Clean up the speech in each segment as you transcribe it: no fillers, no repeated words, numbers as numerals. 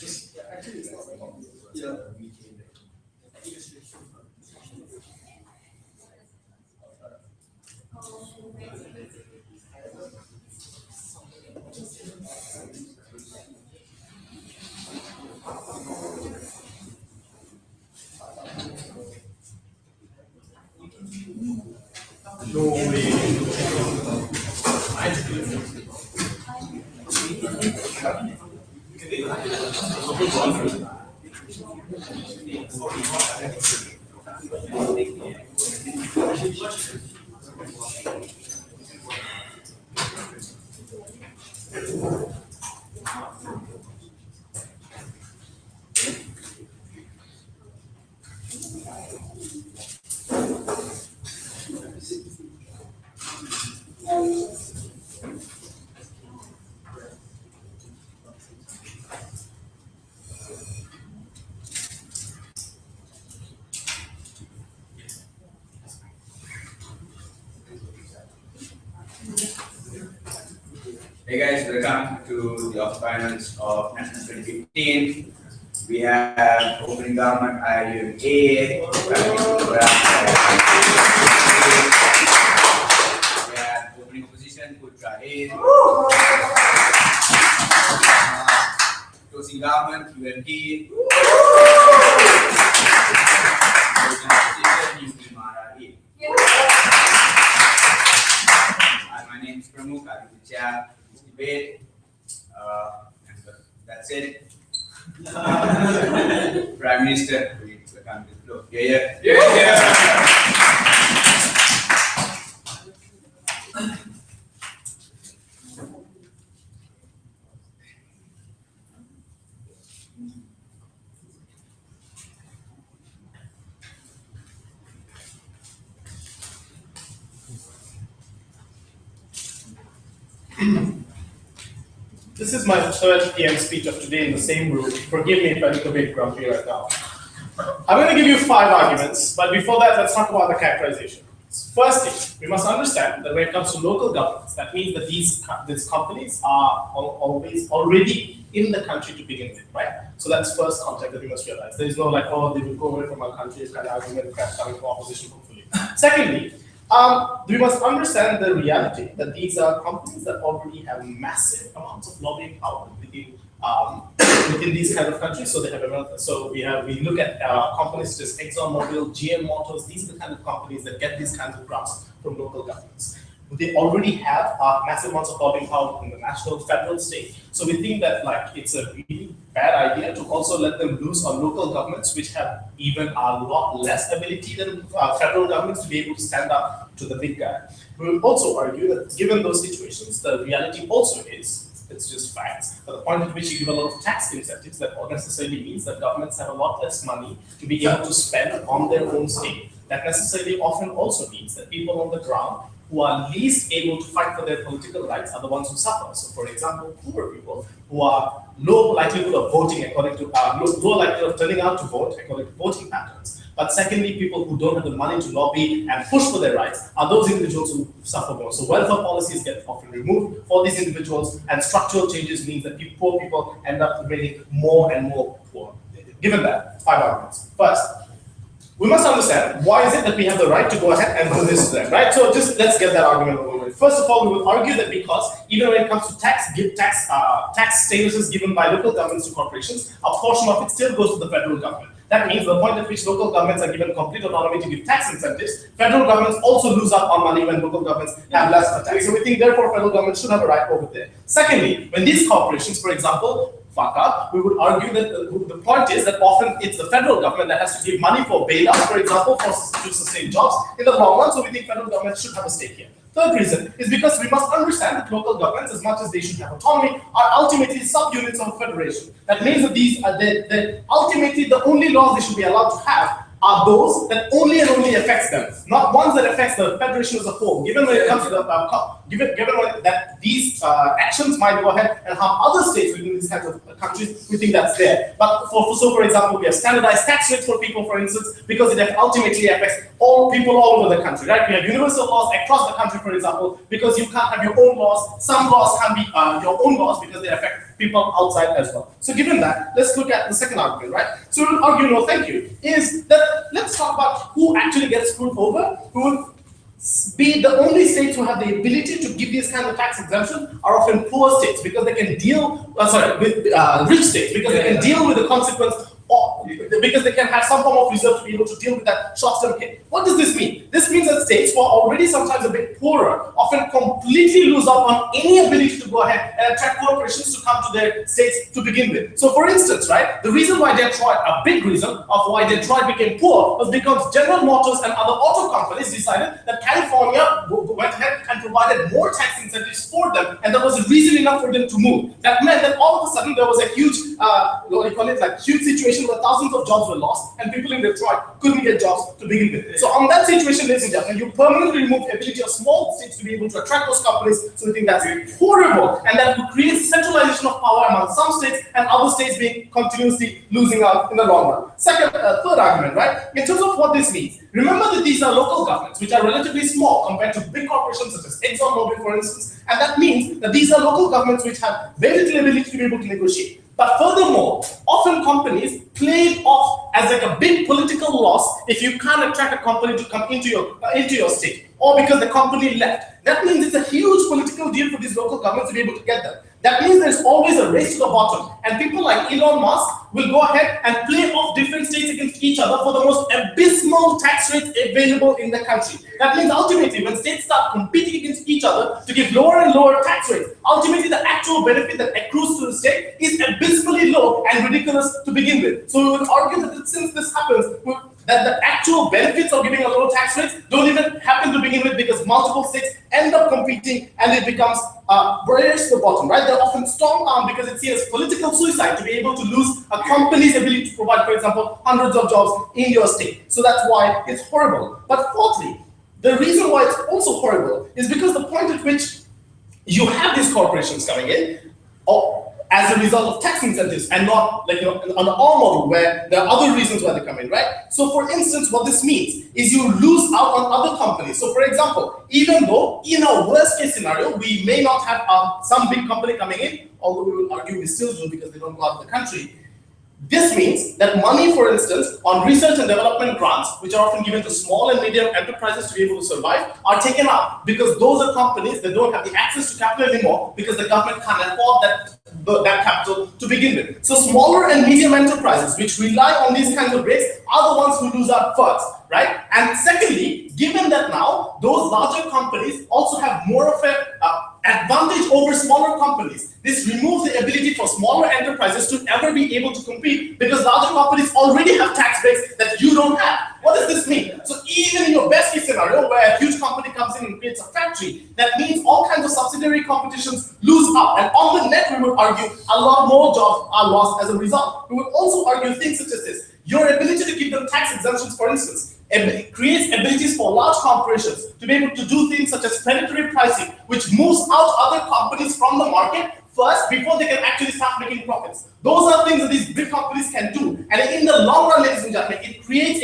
Actually, it's not yeah. No way. Hey guys, welcome to the Octo Finals of National 2015. We have opening government IIUM A, we have opening opposition PUTRA A, closing government UMT, closing opposition UMT A. My name is Pramukh, I will be chair this debate, and that's it. Prime Minister, we come to the floor. Yeah. This is my third PM speech of today in the same room. Forgive me if I look a bit grumpy right now. I'm going to give you 5 arguments, but before that, let's talk about the characterization. Firstly, we must understand that when it comes to local governments, that means that these companies are always already in the country to begin with, right? So that's first concept that we must realize. There is no like, oh, they will go away from our country, kind of argument that's coming from opposition, hopefully. Secondly, we must understand the reality that these are companies that already have massive amounts of lobbying power within these kind of countries. So they have we look at companies such as ExxonMobil, GM Motors. These are the kind of companies that get these kinds of grants from local governments. They already have massive amounts of lobbying power in the national, federal, state. So we think that like it's a really bad idea to also let them loose on local governments, which have even a lot less ability than federal governments to be able to stand up to the big guy. We will also argue that given those situations, the reality also is, it's just facts, at the point at which you give a lot of tax incentives, that necessarily means that governments have a lot less money to be able to spend on their own state. That necessarily often also means that people on the ground who are least able to fight for their political rights are the ones who suffer. So, for example, poor people who are low likelihood of voting according to low likelihood of turning out to vote according to voting patterns. But secondly, people who don't have the money to lobby and push for their rights are those individuals who suffer more. So welfare policies get often removed for these individuals, and structural changes means that poor people end up remaining more and more poor. Given that, 5 arguments. First, we must understand why is it that we have the right to go ahead and do this to them, right? So just let's get that argument over with. First of all, we will argue that because even when it comes to tax statuses given by local governments to corporations, a portion of it still goes to the federal government. That means the point at which local governments are given complete autonomy to give tax incentives, federal governments also lose out on money when local governments have less for tax. So we think therefore federal governments should have a right over there. Secondly, when these corporations, for example, fuck up, we would argue that the point is that often it's the federal government that has to give money for bailouts, for example, to sustain jobs in the long run. So we think federal government should have a stake here. Third reason is because we must understand that local governments, as much as they should have autonomy, are ultimately subunits of a federation. That means that these are ultimately the only laws they should be allowed to have are those that only and only affects them, not ones that affects the federation as a whole. Given when it comes to the given that these actions might go ahead and harm other states within these kinds of countries, we think that's there. But for example, we have standardized tax rates for people, for instance, because it ultimately affects all people all over the country, right? We have universal laws across the country, for example, because you can't have your own laws. Some laws can't be your own laws because they affect people outside as well. So given that, let's look at the second argument, right? So we'll argue, no thank you, is that let's talk about who actually gets screwed over, who will be the only states who have the ability to give these kinds of tax exemptions are often poor states because they can deal, with rich states because they can deal with the consequence or because they can have some form of reserve to be able to deal with that short-term hit. What does this mean? This means that states who are already sometimes a bit poorer often completely lose out on any ability to go ahead and attract corporations to come to their states to begin with. So for instance, right, the reason why Detroit, a big reason of why Detroit became poor was because General Motors and other auto companies decided that California went ahead and provided more tax incentives for them, and that was reason enough for them to move. That meant that all of a sudden there was a huge, what do you call it, like huge situation where thousands of jobs were lost and people in Detroit couldn't get jobs to begin with. So on that situation, ladies and gentlemen, you permanently remove the ability of small states to be able to attract those companies. So we think that's horrible, and that will create centralization of power among some states and other states being continuously losing out in the long run. Second, third argument, right? In terms of what this means, remember that these are local governments which are relatively small compared to big corporations such as ExxonMobil, for instance, and that means that these are local governments which have very little ability to be able to negotiate. But furthermore, often companies play it off as like a big political loss if you can't attract a company to come into your state, or because the company left. That means it's a huge political deal for these local governments to be able to get them. That means there's always a race to the bottom, and people like Elon Musk will go ahead and play off different states against each other for the most abysmal tax rates available in the country. That means ultimately, when states start competing against each other to give lower and lower tax rates, ultimately the actual benefit that accrues to the state is abysmally low and ridiculous to begin with. So we would argue that since this happens, that the actual benefits of giving a low tax rate don't even happen to begin with because multiple states end up competing and it becomes barriers to the bottom, right? They're often strong-armed because it's seen as political suicide to be able to lose a company's ability to provide, for example, hundreds of jobs in your state. So that's why it's horrible. But fourthly, the reason why it's also horrible is because the point at which you have these corporations coming in, as a result of tax incentives and not like on our model where there are other reasons why they come in, right? So for instance, what this means is you lose out on other companies. So for example, even though in a worst case scenario, we may not have some big company coming in, although we will argue we still do because they don't go out of the country. This means that money, for instance, on research and development grants, which are often given to small and medium enterprises to be able to survive, are taken up because those are companies that don't have the access to capital anymore because the government can't afford that capital to begin with. So smaller and medium enterprises which rely on these kinds of rates are the ones who lose out first, right? And secondly, given that now those larger companies also have more of an advantage over smaller companies, this removes the ability for smaller enterprises to ever be able to compete because larger companies already have tax breaks that you don't have. What does this mean? So even in your best case scenario where a huge company comes in and creates a factory, that means all kinds of subsidiary competitions lose out. And on the net, we would argue a lot more jobs are lost as a result. We would also argue things such as this. Your ability to give them tax exemptions, for instance, creates abilities for large corporations to be able to do things such as predatory pricing, which moves out other companies from the market first before they can actually start making profits. Those are things that these big companies can do. And in the long run, ladies and gentlemen, it creates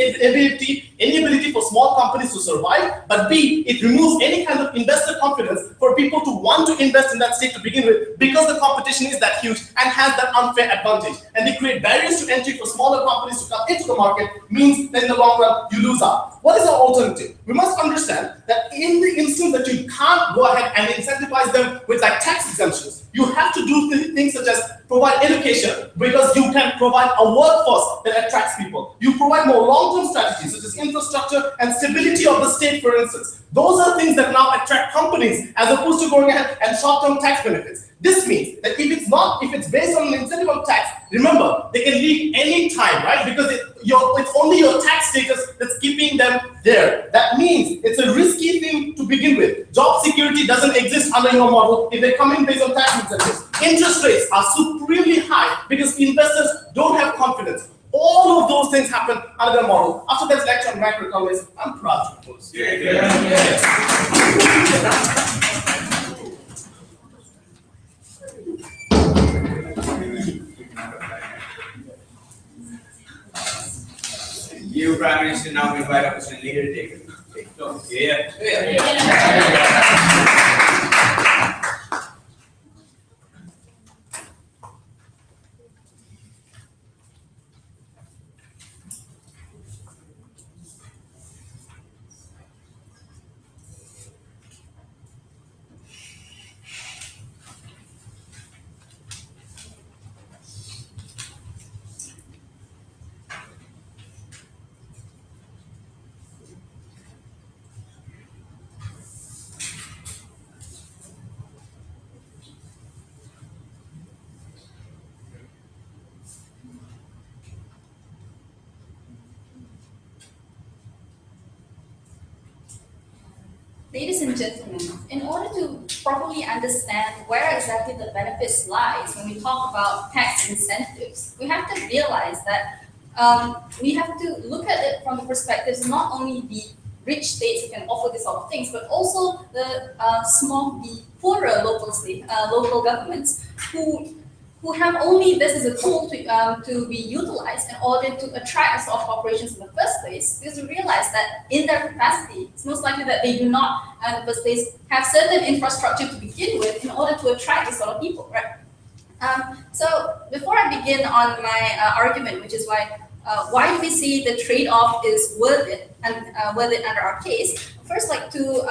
any ability for small companies to survive, but B, it removes any kind of investor confidence for people to want to invest in that state to begin with because the competition is that huge and has that unfair advantage. And they create barriers to entry for smaller companies to come into the market, means that in the long run, you lose out. What is our alternative? We must understand that in the instance that you can't go ahead and incentivize them with like tax exemptions, you have to do things such as provide education because you can provide a workforce that attracts people. You provide more long-term strategies such as infrastructure and stability of the state, for instance. Those are things that now attract companies as opposed to going ahead and short-term tax benefits. This means that if it's based on an incentive of tax, remember, they can leave any time, right? Because it's only your tax status that's keeping them there. That means it's a risky thing to begin with. Job security doesn't exist under your model if they come in based on tax incentives. Interest rates are supremely high because investors don't have confidence. All of those things happen under the model. After that lecture on macroeconomics, I'm proud to propose. You, Prime Minister, now invite opposition leader to take floor. Ladies and gentlemen, in order to properly understand where exactly the benefits lies when we talk about tax incentives, we have to realize that we have to look at it from the perspectives not only the rich states who can offer these sort of things, but also the poorer local governments who have only this as a tool to be utilized in order to attract sort of corporations in the first place, because we realize that in their capacity, it's most likely that they do not, in the first place, have certain infrastructure to begin with in order to attract these sort of people, right? So before I begin on my argument, which is why do we see the trade-off is worth it and worth it under our case, first like to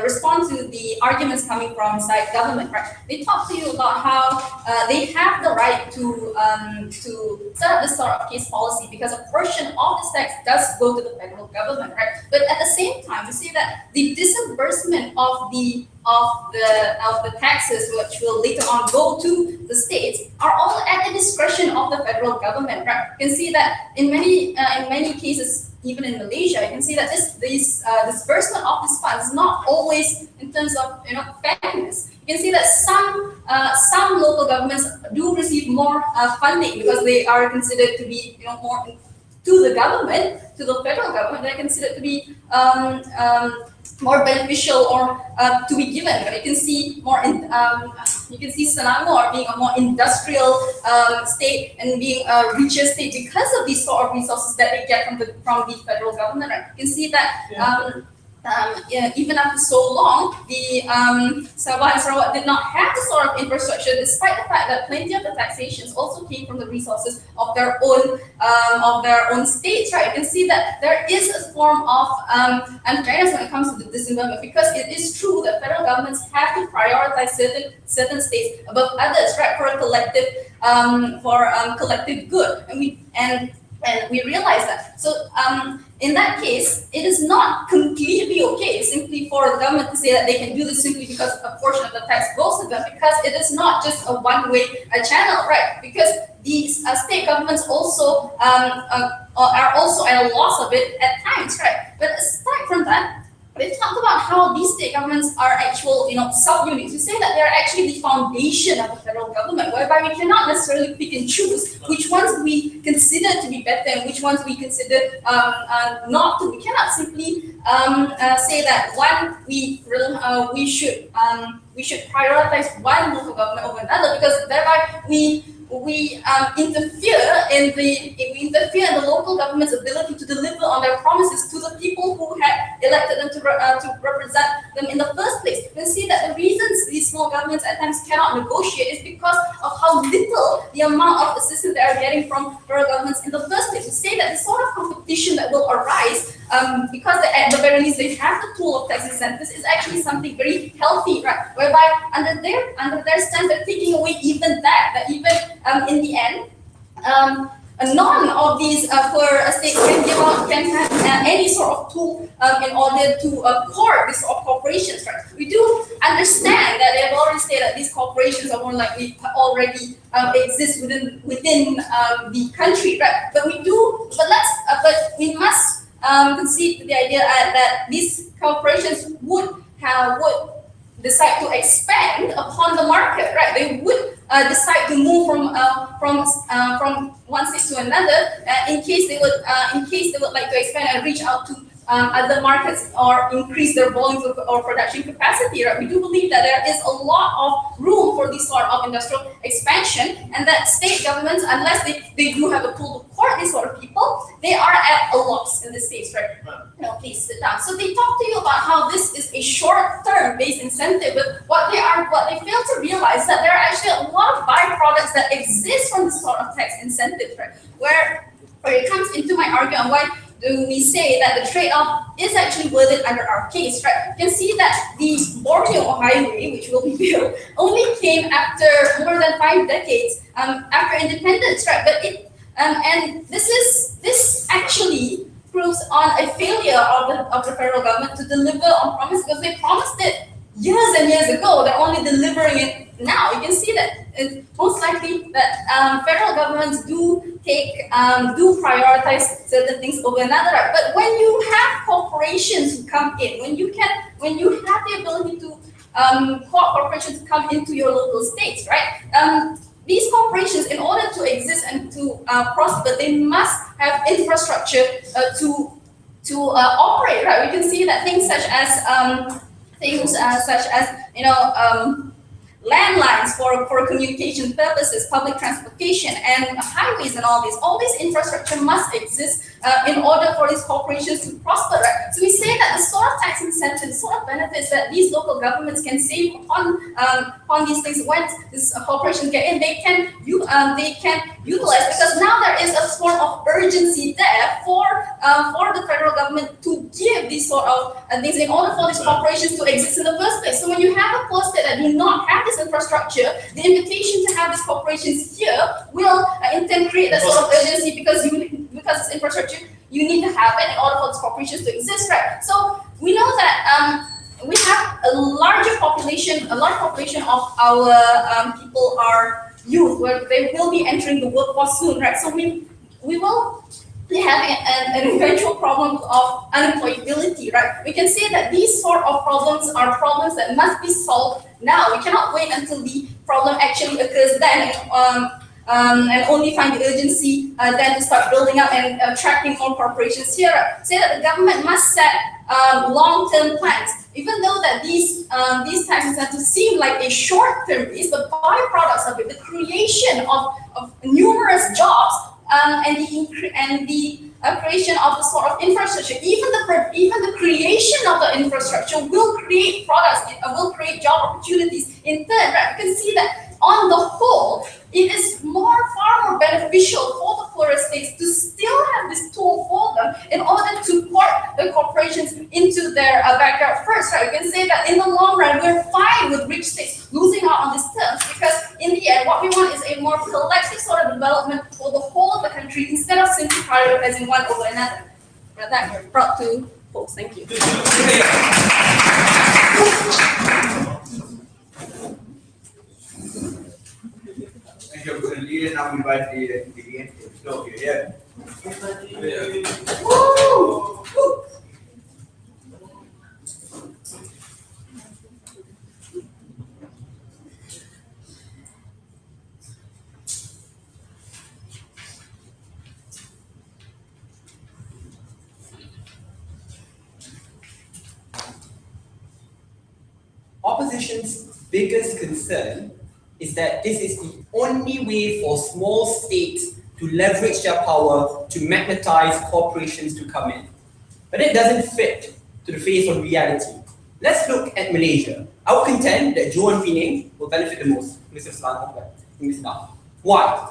respond to the arguments coming from inside government, right? They talk to you about how they have the right to set up this sort of case policy because a portion of this tax does go to the federal government, right? But at the same time, we see that the disbursement of the taxes, which will later on go to the states, are all at the discretion of the federal government, right? You can see that in many cases, even in Malaysia, you can see that this disbursement of these funds is not always in terms of fairness. You can see that some local governments do receive more funding because they are considered to be more to the government, to the federal government. They're considered to be more beneficial or to be given. But you can see you can see Selangor being a more industrial state and being a richer state because of these sort of resources that they get from the federal government. Right? You can see that. Even after so long, the Sabah and Sarawak did not have the sort of infrastructure, despite the fact that plenty of the taxations also came from the resources of their own states. Right? You can see that there is a form of unfairness when it comes to the disbursement, because it is true that federal governments have to prioritize certain states above others, right, for a collective good, and we realize that. So in that case, it is not completely okay simply for the government to say that they can do this simply because a portion of the tax goes to them, because it is not just a one-way channel, right? Because these state governments also are also at a loss of it at times, right? But aside from that, we've talked about how these state governments are actual, subunits. We say that they are actually the foundation of the federal government, whereby we cannot necessarily pick and choose which ones we consider to be better and which ones we consider not to. We cannot simply say that we should prioritize one local government over another, because thereby we interfere in the local government's ability to deliver on their promises to the people who had elected them to represent them in the first place. You can see that the reasons these small governments at times cannot negotiate is because of how little the amount of assistance they are getting from federal governments in the first place. We say that the sort of competition that will arise because at the very least they have the tool of tax incentives is actually something very healthy, right? Whereby under their stance they're taking away even that even in the end, none of these poor states can have any sort of tool in order to court these sort of corporations, right? We do understand that they have already stated that these corporations are more likely already exist within the country, right? But we must concede the idea that these corporations would decide to expand upon the market, right? They would decide to move from one state to another in case they would like to expand and reach out to other markets or increase their volumes or production capacity, right? We do believe that there is a lot of room for this sort of industrial expansion, and that state governments, unless they do have a tool to court these sort of people, they are at a loss in this case, right? Please sit down. So they talk to you about how this is a short-term based incentive, but what they fail to realize is that there are actually a lot of byproducts that exist from this sort of tax incentive, right? Where it comes into my argument why do we say that the trade-off is actually worth it under our case, right? You can see that the Borneo Highway, which will be built, only came after more than 5 decades after independence, right? But and this actually proves on a failure of the federal government to deliver on promise, because they promised it years and years ago. They're only delivering it now. You can see that it's most likely that federal governments do do prioritize certain things over another, right? But when you have corporations who come in, when you have the ability to corporations come into your local states, right? These corporations, in order to exist and to prosper, they must have infrastructure to operate, right? We can see that things such as landlines for communication purposes, public transportation, and highways and all this infrastructure must exist in order for these corporations to prosper, right? So we say that the sort of tax incentives, the sort of benefits that these local governments can save on these things when these corporations get in, they can utilize, because now there is a sort of urgency there for the federal government to give these sort of things in order for these corporations to exist in the first place. So when you have a poor state that do not have this infrastructure, the invitation to have these corporations here will in turn create that sort of urgency, because this infrastructure you need to have it in order for these corporations to exist, right? So we know that we have a large population of our people are youth, where they will be entering the workforce soon, right? So we will be having an eventual problem of unemployability, right? We can say that these sort of problems are problems that must be solved now. We cannot wait until the problem actually occurs then, and only find the urgency then to start building up and attracting more corporations here. Say that the government must set long-term plans, even though that these tax incentives seem like a short-term piece, but byproducts of it, the creation of numerous jobs and the creation of the sort of infrastructure, even the creation of the infrastructure will create products, will create job opportunities in turn, right? You can see that on the whole, it is far more beneficial for the poorer states to still have this tool for them in order to port the corporations into their backyard first, right? We can say that in the long run, we're fine with rich states losing out on these terms, because in the end, what we want is a more collective sort of development for the whole of the country instead of simply prioritizing one over another. With that, you're brought to close. Thank you. Thank you, good leader. Now we invite the end to flow here. Opposition's biggest concern is that this is the only way for small states to leverage their power to magnetize corporations to come in. But it doesn't fit to the face of reality. Let's look at Malaysia. I would contend that Johor and Penang will benefit the most. Mr. Selangor, why?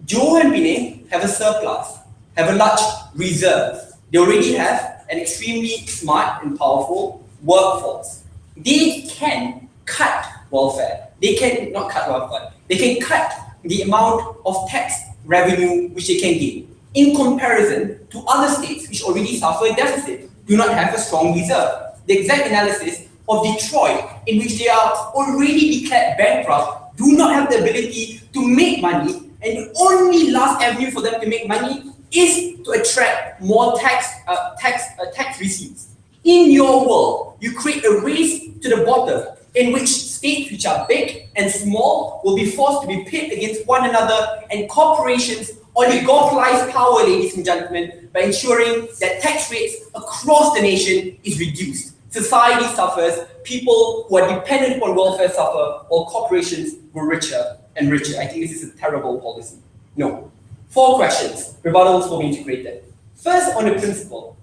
Johor and Penang have a surplus, have a large reserve. They already have an extremely smart and powerful workforce. They can cut welfare. They can not cut welfare. They can cut the amount of tax revenue which they can gain in comparison to other states which already suffer a deficit, do not have a strong reserve. The exact analysis of Detroit, in which they are already declared bankrupt, do not have the ability to make money, and the only last avenue for them to make money is to attract more tax receipts. In your world, you create a race to the bottom in which states which are big and small will be forced to be pit against one another, and corporations oligopolize power, ladies and gentlemen, by ensuring that tax rates across the nation is reduced. Society suffers, people who are dependent upon welfare suffer, while corporations grow richer and richer. I think this is a terrible policy. No. 4 questions, rebuttals will be integrated. First, on the principle,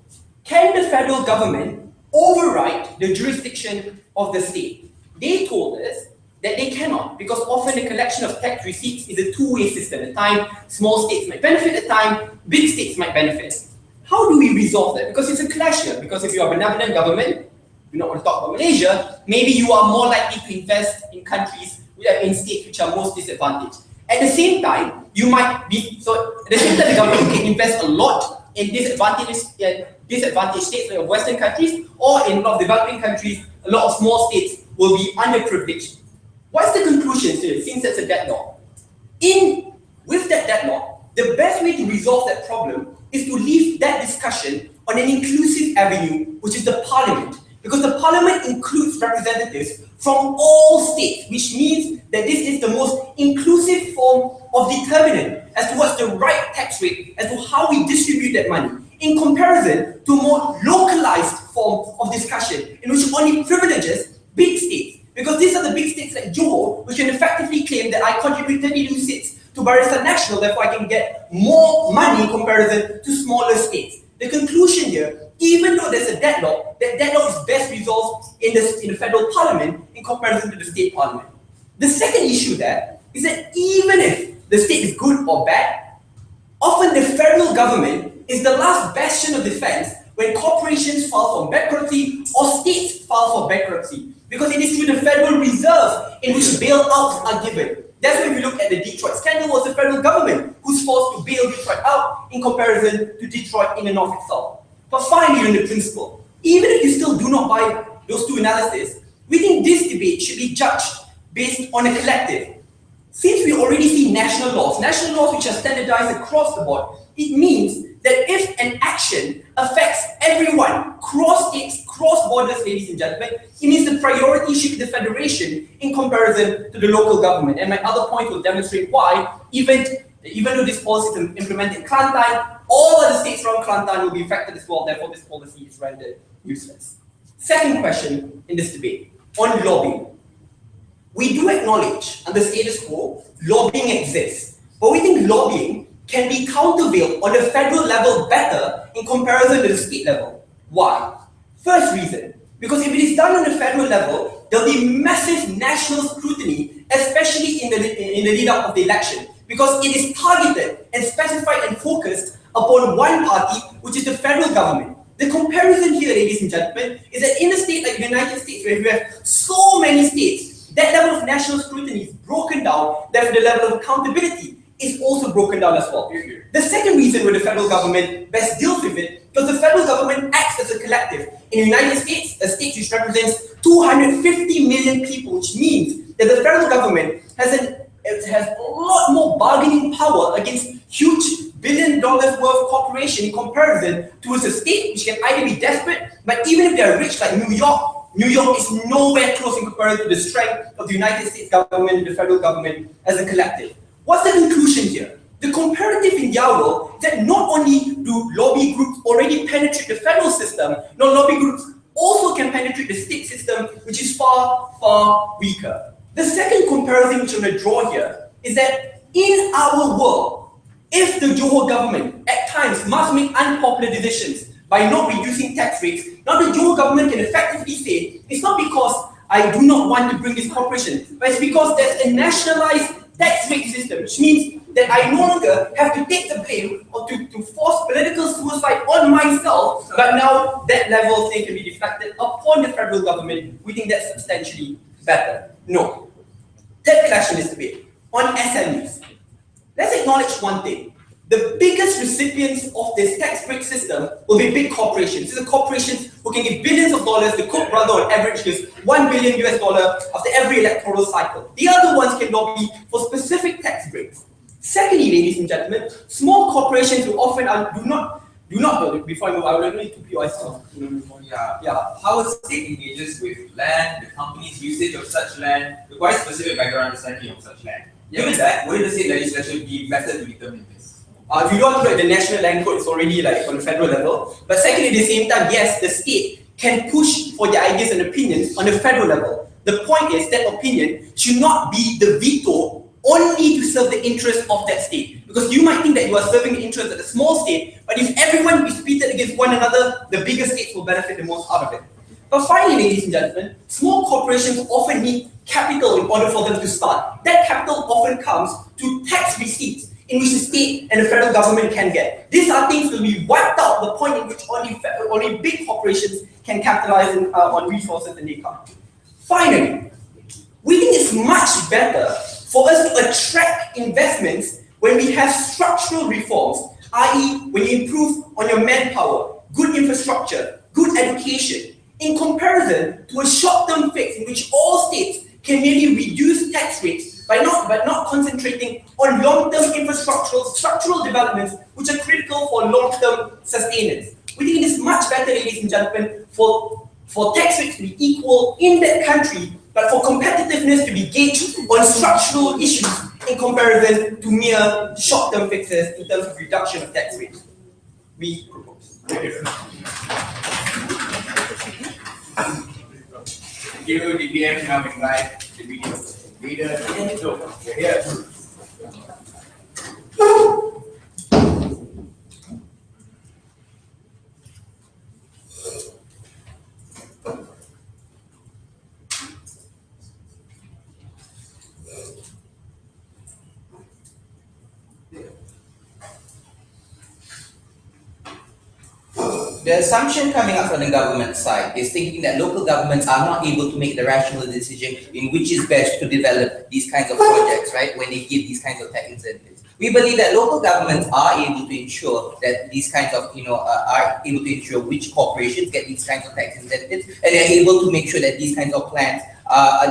can the federal government override the jurisdiction of the state? They told us that they cannot, because often the collection of tax receipts is a two-way system. At times, small states might benefit, at times, big states might benefit. How do we resolve that? Because it's a clash here. Because if you are a benevolent government, we don't want to talk about Malaysia, maybe you are more likely to invest in countries, in states which are most disadvantaged. At the same time, you might be, so at the same time, the government can invest a lot in disadvantaged states like Western countries, or in a lot of developing countries, a lot of small states will be underprivileged. What's the conclusion here, since that's a deadlock? With that deadlock, the best best way to resolve that problem is to leave that discussion on an inclusive avenue, which is the parliament. Because the parliament includes representatives from all states, which means that this is the most inclusive form of determinant as to what's the right tax rate, as to how we distribute that money, in comparison to a more localized form of discussion, in which only privileges big states. Because these are the big states like Johor, which can effectively claim that I contribute 32 seats to Barisan Nasional, therefore I can get more money in comparison to smaller states. The conclusion here, even though there's a deadlock, that deadlock is best resolved in the federal parliament in comparison to the state parliament. The second issue there is that even if the state is good or bad, often the federal government is the last bastion of defense when corporations file for bankruptcy or states file for bankruptcy, because it is through the Federal Reserve in which bailouts are given. That's why if you look at the Detroit scandal, it was the federal government who's forced to bail Detroit out in comparison to Detroit in the north itself. But finally, on the principle, even if you still do not buy those two analyses, we think this debate should be judged based on a collective. Since we already see national laws which are standardized across the board, it means that if an action affects everyone, cross states, cross borders, ladies and gentlemen, it means the priority should be the federation in comparison to the local government. And my other point will demonstrate why, even though this policy is implemented in Kelantan, all other states around Kelantan will be affected as well, therefore this policy is rendered useless. Second question in this debate, on lobbying. We do acknowledge, under status quo, lobbying exists, but we think lobbying can be countervailed on the federal level better in comparison to the state level. Why? First reason, because if it is done on the federal level, there will be massive national scrutiny, especially in the lead up of the election, because it is targeted and specified and focused upon one party, which is the federal government. The comparison here, ladies and gentlemen, is that in a state like the United States, where you have so many states, that level of national scrutiny is broken down, therefore the level of accountability is also broken down as well. The second reason where the federal government best deals with it, because the federal government acts as a collective. In the United States, a state which represents 250 million people, which means that the federal government has a lot more bargaining power against huge $billion worth corporation in comparison to a state which can either be desperate, but even if they are rich like New York is nowhere close in comparison to the strength of the United States government and the federal government as a collective. What's the conclusion here? The comparative in their world is that not only do lobby groups already penetrate the federal system, lobby groups also can penetrate the state system, which is far, far weaker. The second comparison which I'm going to draw here is that in our world, if the Johor government at times must make unpopular decisions by not reducing tax rates, now the Johor government can effectively say, it's not because I do not want to bring this corporation, but it's because there's a nationalized tax rate system, which means that I no longer have to take the blame or to force political suicide on myself, but now that level of thing can be deflected upon the federal government. We think that's substantially better. No. Third clash in this debate, on SMEs. Let's acknowledge one thing. The biggest recipients of this tax break system will be big corporations. These are corporations who can give billions of dollars. The Cook brother on average gives $1 billion after every electoral cycle. The other ones can lobby for specific tax breaks. Secondly, ladies and gentlemen, small corporations who often do not, before I move, I will only to POI. How a state engages with land, the company's usage of such land, requires specific background understanding of such land. Given that, would the state legislature be better to determine this? If you don't look at the national land code, it's already like on the federal level. But secondly, at the same time, yes, the state can push for their ideas and opinions on the federal level. The point is that opinion should not be the veto only to serve the interests of that state. Because you might think that you are serving the interests of the small state, but if everyone is pitted against one another, the bigger states will benefit the most out of it. But finally, ladies and gentlemen, small corporations often need capital in order for them to start. That capital often comes to tax receipts in which the state and the federal government can get. These are things that will be wiped out, the point in which only big corporations can capitalize on resources and income. Finally, we think it's much better for us to attract investments when we have structural reforms, i.e. when you improve on your manpower, good infrastructure, good education, in comparison to a short-term fix in which all states can merely reduce tax rates but not concentrating on long-term structural developments which are critical for long-term sustenance. We think it is much better, ladies and gentlemen, for tax rates to be equal in that country, but for competitiveness to be gauged on structural issues in comparison to mere short-term fixes in terms of reduction of tax rates. We propose. Thank you, DPM. Now invite the video leader. So, we're here. The assumption coming up from the government side is thinking that local governments are not able to make the rational decision in which is best to develop these kinds of projects, right, when they give these kinds of tax incentives. We believe that local governments are able to ensure that these kinds of, are able to ensure which corporations get these kinds of tax incentives, and they're able to make sure that these kinds of plans,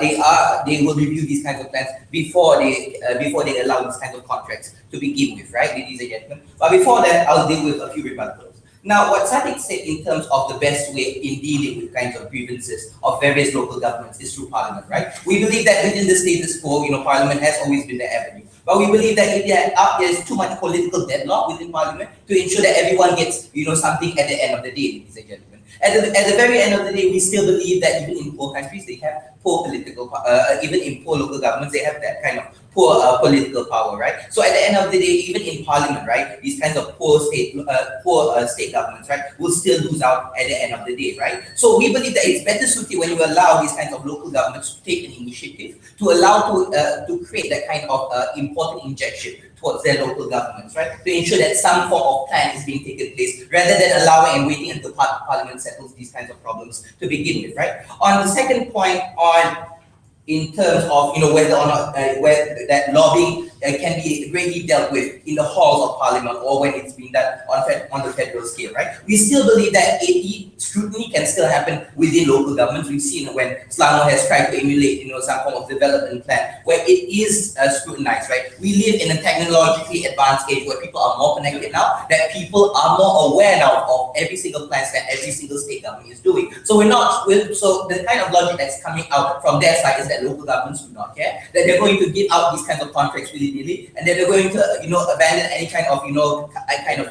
they will review these kinds of plans before they allow these kinds of contracts to begin with, right, ladies and gentlemen. But before that, I'll deal with a few rebuttals. Now, what Sadiq said in terms of the best way in dealing with kinds of grievances of various local governments is through Parliament, right? We believe that within the status quo, Parliament has always been the avenue. But we believe that if there is too much political deadlock within Parliament to ensure that everyone gets, something at the end of the day, ladies and gentlemen. At the very end of the day, we still believe that even in poor countries, they have poor political, even in poor local governments, they have that kind of poor political power, right? So at the end of the day, even in Parliament, right, these kinds of poor state governments, right, will still lose out at the end of the day, right? So we believe that it's better suited when you allow these kinds of local governments to take an initiative to allow to create that kind of important injection towards their local governments, right? To ensure that some form of plan is being taken place rather than allowing and waiting until Parliament settles these kinds of problems to begin with, right? On the second point in terms of whether or not where that lobbying can be greatly dealt with in the halls of Parliament or when it's being done on the federal scale, right? We still believe that scrutiny can still happen within local governments. We've seen when Selangor has tried to emulate some form of development plan where it is scrutinized, right? We live in a technologically advanced age where people are more connected now, that people are more aware now of every single plan that every single state government is doing. So so the kind of logic that's coming out from their side is that local governments do not care, that they're going to give out these kinds of contracts willy-nilly, and that they're going to abandon any kind of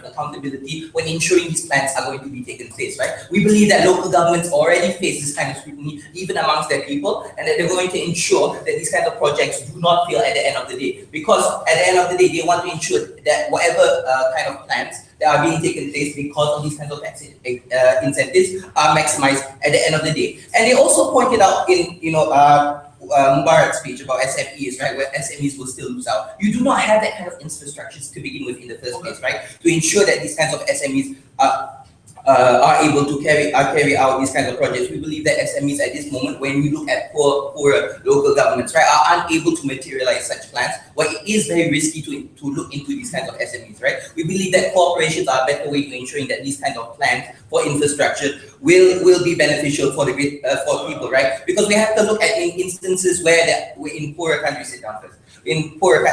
accountability when ensuring these plans are going to be taken place, right? We believe that local governments already face this kind of scrutiny even amongst their people, and that they're going to ensure that these kinds of projects do not fail at the end of the day, because at the end of the day they want to ensure that whatever kind of plans that are being taken place because of these kinds of incentives are maximized at the end of the day. And they also pointed out in Mubarak's speech about SMEs, right, where SMEs will still lose out. You do not have that kind of infrastructures to begin with in the first place, right, to ensure that these kinds of SMEs are able to carry out these kinds of projects. We believe that SMEs at this moment, when we look at poor local governments, right, are unable to materialize such plans, where it is very risky to look into these kinds of SMEs, right? We believe that corporations are a better way to ensuring that these kinds of plans for infrastructure will be beneficial for for people, right? Because we have to look at instances where in poorer countries, in poor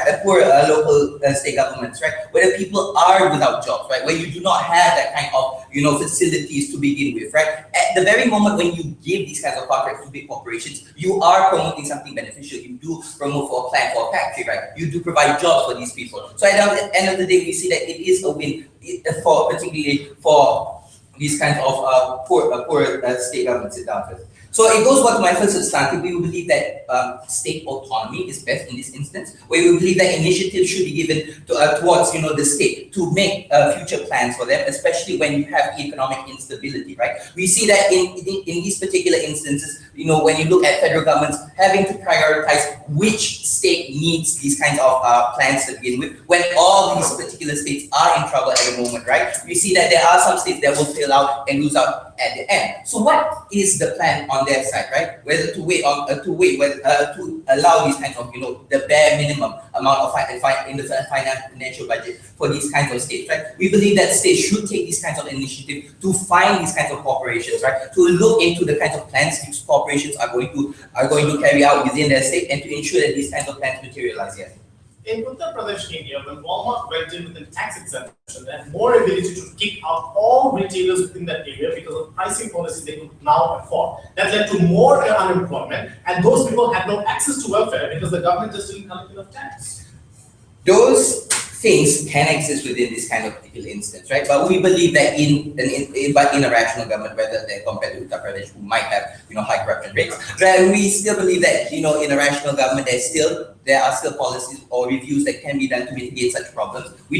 local state governments, right, where the people are without jobs, right, where you do not have that kind of facilities to begin with, right? At the very moment when you give these kinds of contracts to big corporations, you are promoting something beneficial. You do promote for a plant, for a factory, right? You do provide jobs for these people. So at the end of the day, we see that it is a win particularly for these kinds of poor state governments in downwards. So it goes back to my first substantive. We believe that state autonomy is best in this instance, where we believe that initiatives should be given towards the state to make future plans for them, especially when you have economic instability, right? We see that in these particular instances, when you look at federal governments having to prioritize which state needs these kinds of plans to begin with, when all these particular states are in trouble at the moment, right? We see that there are some states that will fail out and lose out at the end. So what is the plan on their side, right? Whether to wait on to allow these kinds of the bare minimum amount of in the financial budget for these kinds of states, right? We believe that states should take these kinds of initiatives to find these kinds of corporations, right? To look into the kinds of plans these corporations are going to carry out within their state and to ensure that these kinds of plans materialize. Yes. In Uttar Pradesh, India, when Walmart went in with a tax exemption, they had more ability to kick out all retailers within that area because of pricing policies they could now afford. That led to more unemployment, and those people had no access to welfare because the government just didn't collect enough tax. Those things can exist within this kind of particular instance, right? But we believe that in a rational government, whether they're compared to Uttar Pradesh, who might have high corruption rates, right? We still believe that in a rational government, there are still policies or reviews that can be done to mitigate such problems. We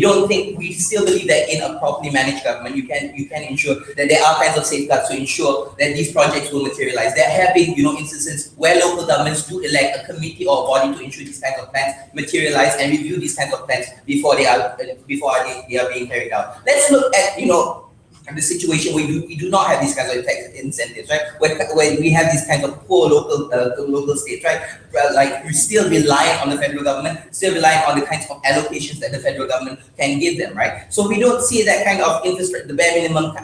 still believe that in a properly managed government, you can ensure that there are kinds of safeguards to ensure that these projects will materialize. There have been instances where local governments do elect a committee or a body to ensure these kinds of plans materialize and review these kinds of plans before they are being carried out. Let's look at the situation where we do not have these kinds of tax incentives, right? When we have these kinds of poor local states, right? Like we're still relying on the federal government, still relying on the kinds of allocations that the federal government can give them, right? So we don't see that kind of infrastructure, the bare minimum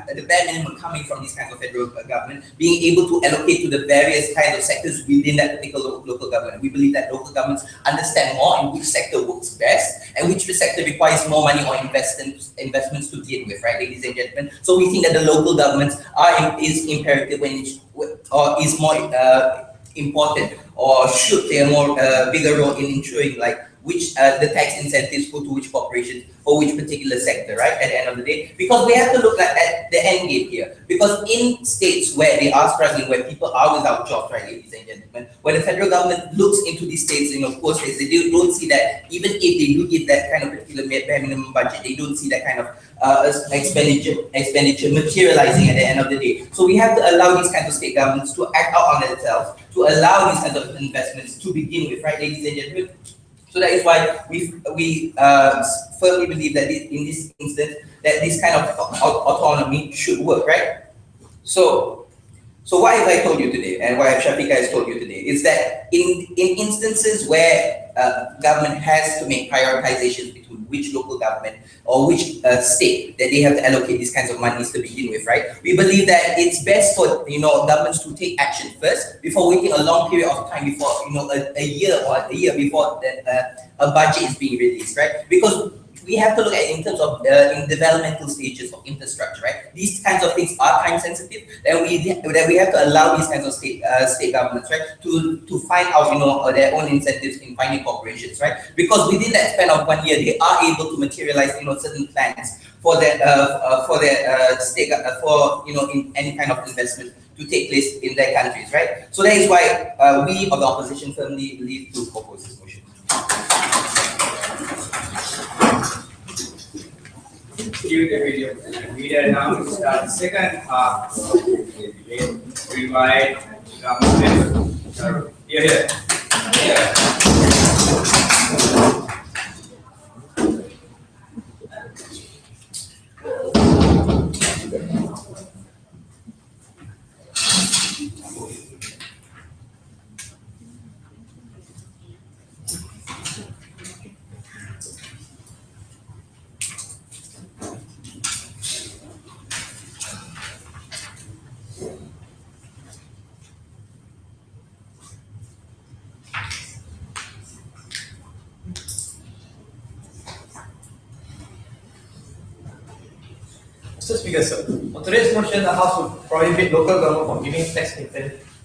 coming from these kinds of federal government being able to allocate to the various kinds of sectors within that particular local government. We believe that local governments understand more in which sector works best and which sector requires more money or investments to begin with, right, ladies and gentlemen? So we think that the local governments is imperative or is more important or should play a more bigger role in ensuring which the tax incentives go to which corporations or which particular sector, right, at the end of the day. Because we have to look at the end game here. Because in states where they are struggling, where people are without jobs, right, ladies and gentlemen, when the federal government looks into these states, poor states, they don't see that, even if they do give that kind of particular bare minimum budget, they don't see that kind of expenditure materializing at the end of the day. So we have to allow these kinds of state governments to act out on themselves, to allow these kinds of investments to begin with, right, ladies and gentlemen. So that is why we firmly believe that in this instance that this kind of autonomy should work, right? So what have I told you today, and what Shafiqa has told you today, is that in instances where government has to make prioritizations between which local government or which state that they have to allocate these kinds of monies to begin with, right? We believe that it's best for governments to take action first before waiting a long period of time before a year before a budget is being released, right? Because we have to look at it in terms of in developmental stages of infrastructure, right? These kinds of things are time sensitive, and we have to allow these kinds of state governments, right, to find out their own incentives in finding corporations, right? Because within that span of 1 year, they are able to materialize certain plans for their state in any kind of investment to take place in their countries, right? So that is why we of the opposition firmly believe to propose this motion. Cue the video. We now start the second half of the debate. We invite government. Here. Mr. Speaker, sir, on today's motion, the House will prohibit local government from giving tax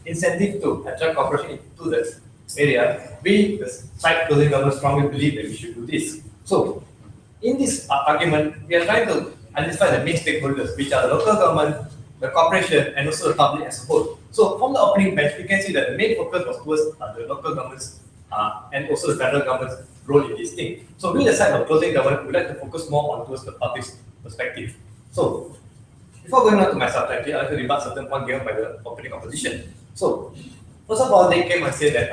incentive to attract cooperation into the area. We, the side closing government, strongly believe that we should do this. So, in this argument, we are trying to identify the main stakeholders, which are the local government, the corporation, and also the public as a whole. So, from the opening batch, we can see that the main focus was towards the local governments and also the federal government's role in this thing. So, we, the side of closing government, would like to focus more on towards the public's perspective. So, before going on to my subtitle, I'd like to rebut certain points given by the opening opposition. So, first of all, they came and said that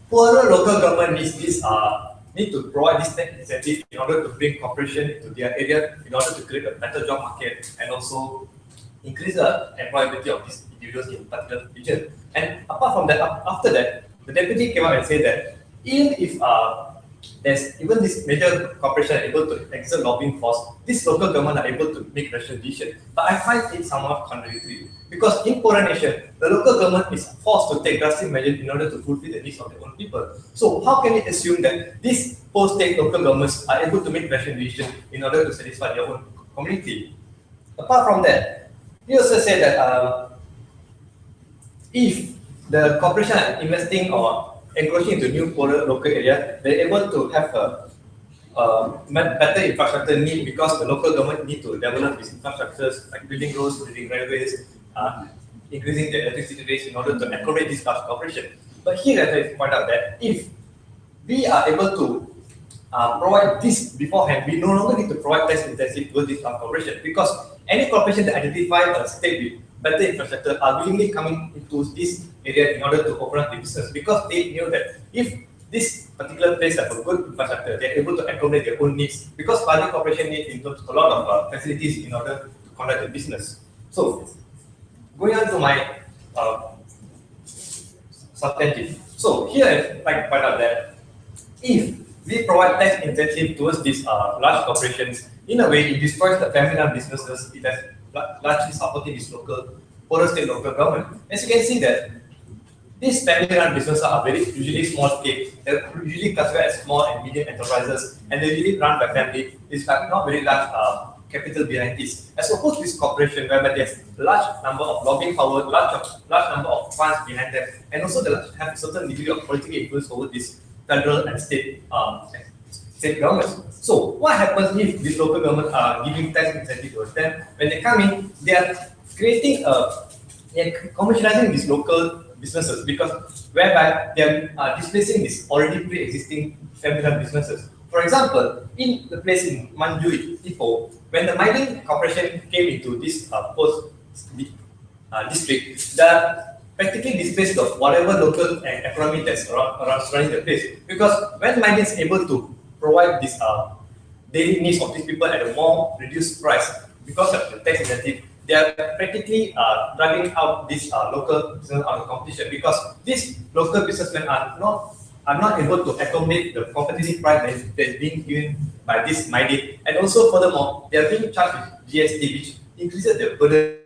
poorer local government need to provide this tax incentive in order to bring cooperation into their area, in order to create a better job market and also increase the employability of these individuals in particular region. And apart from that, after that, the deputy came out and said that even if there's even this major corporation are able to exert lobbying force, this local government are able to make rational decision. But I find it somewhat contradictory because in poorer nation, the local government is forced to take drastic measures in order to fulfill the needs of their own people. So how can we assume that these post-state local governments are able to make rational decisions in order to satisfy their own community? Apart from that, he also said that if the corporation are investing or encroaching into new poorer local area, they're able to have a better infrastructure need because the local government need to develop these infrastructures like building roads, building railways, increasing the electricity rates in order to accommodate this large corporation. But here I point out that if we are able to provide this beforehand, we no longer need to provide tax incentive to this large corporation because any corporation that identify a state with better infrastructure are willingly coming into this area in order to open up the business because they knew that if this particular place have a good infrastructure, they're able to accommodate their own needs because public corporation needs a lot of facilities in order to conduct the business. So, going on to my substantive. So here I'd like to point out that if we provide tax incentive towards these large corporations, in a way it destroys the family-run businesses. It has largely supporting this poorer state local government. As you can see that these family-run businesses are usually small scale. They're usually classified as small and medium enterprises, and they're usually run by family. It's not very large capital behind this. As opposed to this corporation, whereby there's large number of lobbying power, large number of funds behind them, and also they have a certain degree of political influence over this federal and state governments. So what happens if these local governments are giving tax incentive towards them? When they come in, they are creating they are commercializing these local businesses because whereby they are displacing these already pre-existing family-run businesses. For example, in the place in Manjui, Ipoh, when the mining corporation came into this district, that practically displaced of whatever local economy that's around surrounding the place. Because when mining is able to provide this daily needs of these people at a more reduced price because of the tax incentive, they are practically driving out this local business out of competition because these local businessmen are not able to accommodate the competitive price that is being given by this MIDP. And also furthermore, they are being charged with GST, which increases the burden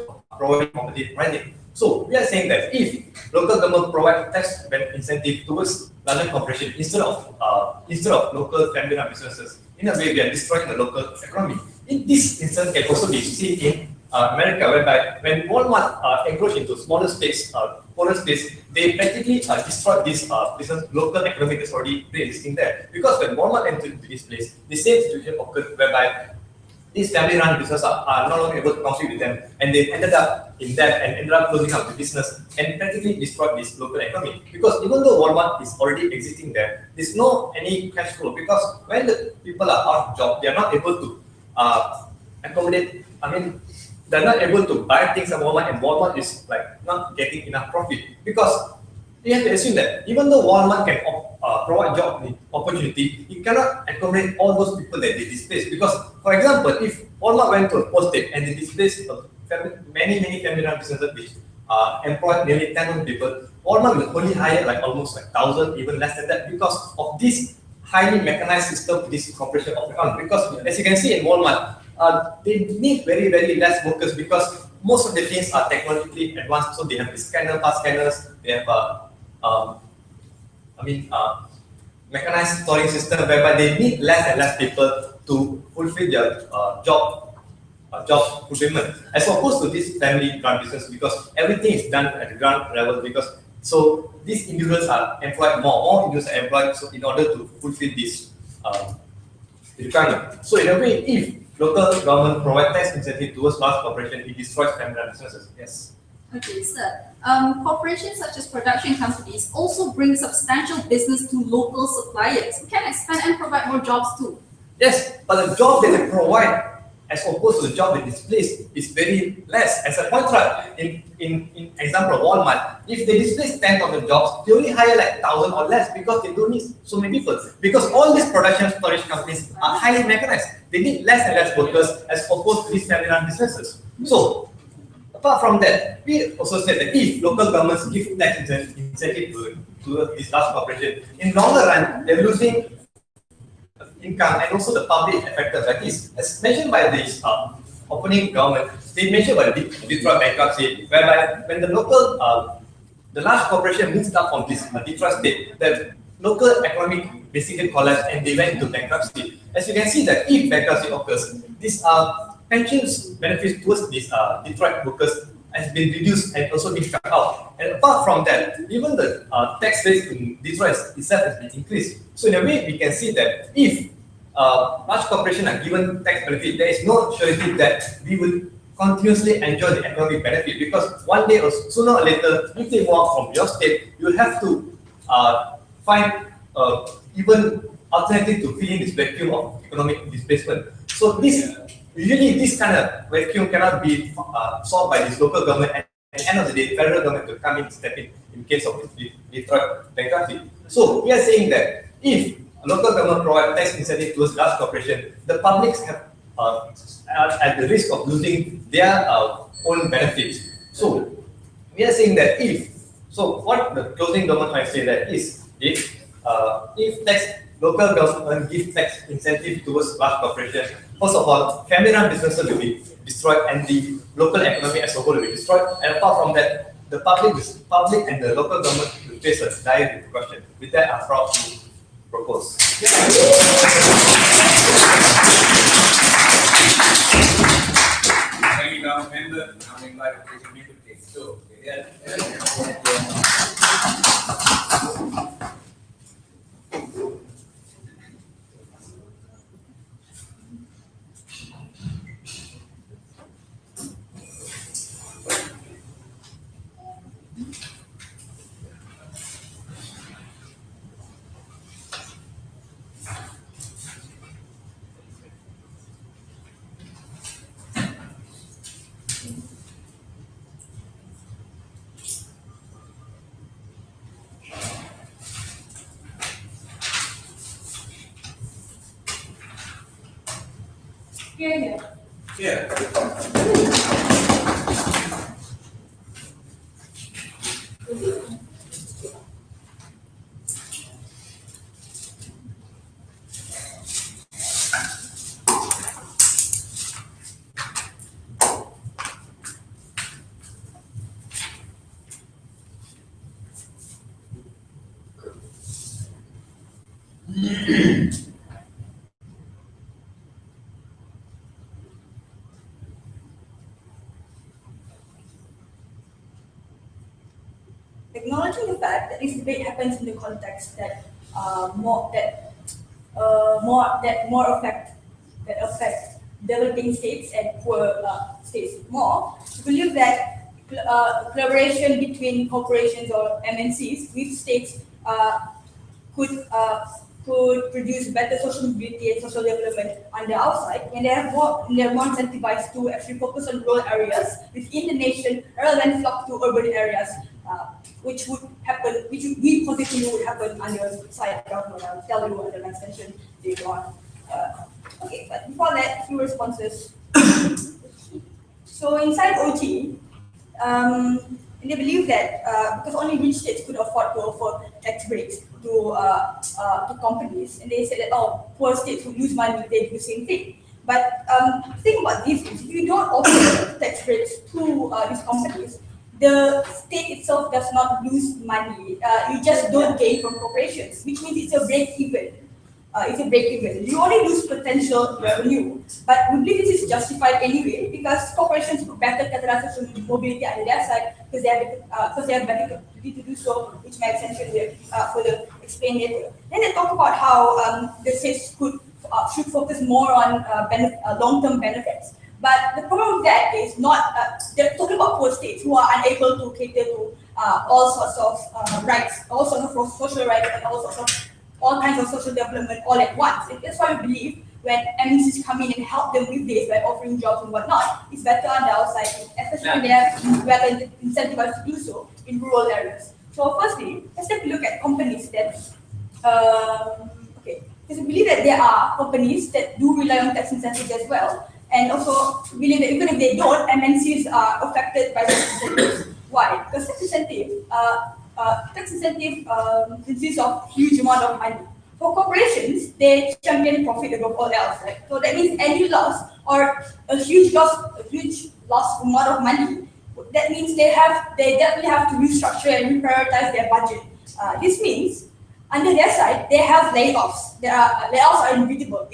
of providing competitive pricing. So we are saying that if local government provide tax incentive towards larger corporations instead of local family-run businesses, in a way we are destroying the local economy. In this instance can also be seen in America, whereby when Walmart encroach into smaller states, poorer states, they practically destroy this local economy that's already pre-existing there. Because when Walmart entered into this place, the same situation occurred whereby these family-run businesses are no longer able to compete with them, and they ended up in debt and ended up closing up the business and practically destroyed this local economy. Because even though Walmart is already existing there, there's no any cash flow because when the people are out of job, they are not able to accommodate. They're not able to buy things at Walmart, and Walmart is like not getting enough profit because you have to assume that even though Walmart can provide job opportunity, it cannot accommodate all those people that they displace. Because, for example, if Walmart went to a post state and they displaced many family-run businesses which employ nearly 10,000 people, Walmart will only hire like almost like 1,000, even less than that, because of this highly mechanized system, this corporation of account. Because as you can see in Walmart, they need very less workers because most of the things are technologically advanced. So they have the scanner, fast scanners, they have mechanized storing system whereby they need less and less people to fulfill their job fulfillment, as opposed to this family-run business because everything is done at the ground level. Because so these individuals are employed more individuals are employed so in order to fulfill this requirement. So in a way, if local government provide tax incentive towards large corporation, it destroys family-run businesses. Yes. Okay, sir. Corporations such as production companies also bring substantial business to local suppliers who can expand and provide more jobs too. Yes, but the job that they provide as opposed to the job that displaced is very less. As a contract, in example of Walmart, if they displace 10,000 jobs, they only hire like 1,000 or less because they don't need so many people. Because all these production storage companies companies are highly mechanized. They need less and less workers as opposed to these family-run businesses. So, apart from that, we also said that if local governments give tax incentive to these large corporations, in longer run, they're losing income and also the public affected like this. As mentioned by this opening government, they mentioned about Detroit bankruptcy, whereby when the local, the large corporation moved up from this Detroit state, the local economy basically collapsed and they went into bankruptcy. As you can see that if bankruptcy occurs, these pensions benefits towards these Detroit workers has been reduced and also been cut out. And apart from that, even the tax rates in Detroit itself has been increased. So in a way, we can see that if large corporations are given tax benefit, there is no surety that we will continuously enjoy the economic benefit, because one day or sooner or later, if they walk from your state, you will have to find even alternative to fill in this vacuum of economic displacement. So this usually this kind of vacuum cannot be solved by this local government, and at the end of the day, federal government will come in, step in case of Detroit bankruptcy. So we are saying that if local government provide tax incentive towards large corporation, the publics have at the risk of losing their own benefits. So we are saying that what the closing government might say that is if local government give tax incentive towards large corporations, first of all, family-run businesses will be destroyed and the local economy as a whole will be destroyed. And apart from that, the public and the local government will face a dire repercussion. With that, I'm proud to propose. Thank you, now member. Now invite the president to take so. Yeah. Yeah. Acknowledging the fact that this debate happens in the context that more affect developing states and poor states more, we believe that collaboration between corporations or MNCs with states could produce better social mobility and social development on the outside, and they're more incentivized to actually focus on rural areas within the nation rather than flock to urban areas, which we positively would happen under side government. I'll tell you under the next session later on. Okay, but before that, a few responses. So inside OT, they believe that because only rich states could afford to offer tax breaks to companies, and they said that poor states would lose money if they do the same thing. But the thing about this is, if you don't offer tax breaks to these companies, the state itself does not lose money. You just don't gain from corporations, which means it's a break even. You only lose potential revenue, but we believe this is justified anyway because corporations could better catalyze social mobility on their side because they have better capacity to do so, which makes sense further explain later. Then they talk about how the states should focus more on long-term benefits. But the problem with that is not, they're talking about poor states who are unable to cater to all sorts of rights, all sorts of social rights, and all kinds of social development all at once. And that's why we believe when MNCs come in and help them with this by offering jobs and whatnot, it's better on the outside, especially when they are incentivized to do so in rural areas. So firstly, let's take a look at companies that, Because we believe that there are companies that do rely on tax incentives as well, and also believe that even if they don't, MNCs are affected by tax incentives. Why? Because tax incentive consists of huge amount of money. For corporations, they champion profit above all else, right? So that means any loss or a huge loss amount of money, that means they definitely have to restructure and reprioritize their budget. This means under their side, they have layoffs. Layoffs are inevitable.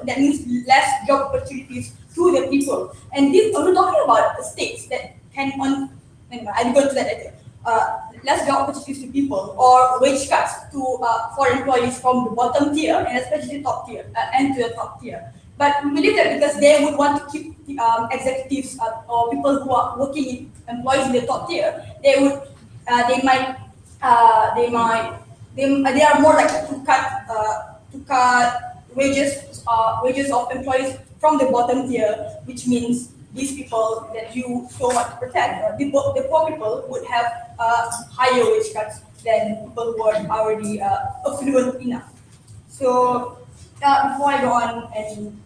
That means less job opportunities to the people. And this, we're talking about states that can I'll go into that later. Less job opportunities to people or wage cuts to for employees from the bottom tier and especially top tier and to the top tier. But we believe that because they would want to keep executives or people who are working employees in the top tier, they are more likely to cut wages of employees from the bottom tier, which means these people that you so want to protect, the poor people would have higher wage cuts than people who are already affluent enough. So before I go on and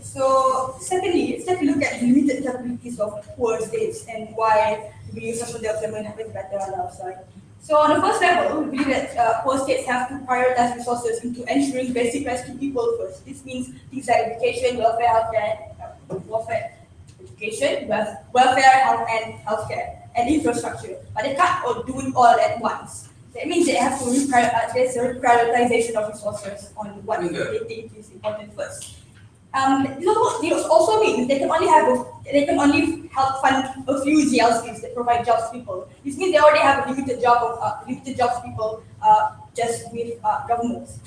secondly, let's take a look at the limited capabilities of poor states and why we believe social development happens better on our side. So on the first level, we believe that poor states have to prioritize resources into ensuring basic rights to people first. This means things like education, welfare, health, and healthcare, and infrastructure. But they can't do it all at once. That means they have to there's a prioritization of resources on what they think is important first. This also means they can only help fund a few GLCs that provide jobs to people. This means they already have a limited jobs people just with governments.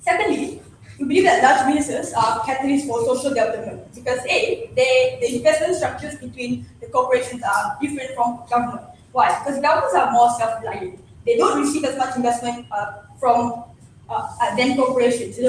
Secondly, we believe that large businesses are catalysts for social development because the investment structures between the corporations are different from government. Why? Because governments are more self-reliant. They don't receive as much investment than corporations. They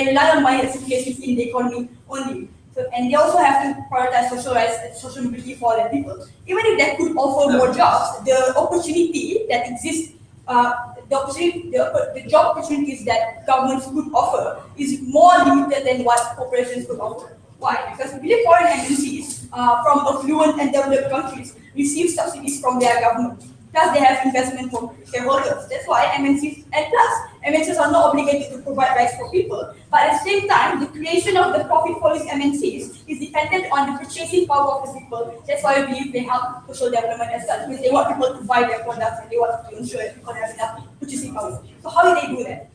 rely on money that circulates in the economy only. So, and they also have to prioritize social rights and social mobility for their people. Even if they could offer more jobs, the opportunity that exists, the job opportunities that governments could offer is more limited than what corporations could offer. Why? Because we believe foreign MNCs from affluent and developed countries receive subsidies from their government. Plus, they have investment from shareholders. That's why MNCs are not obligated to provide rights for people. But at the same time, the creation of the profit for these MNCs is dependent on the purchasing power of the people. That's why we believe they help social development as such, because they want people to buy their products and they want to ensure that people have enough purchasing power. So how do they do that?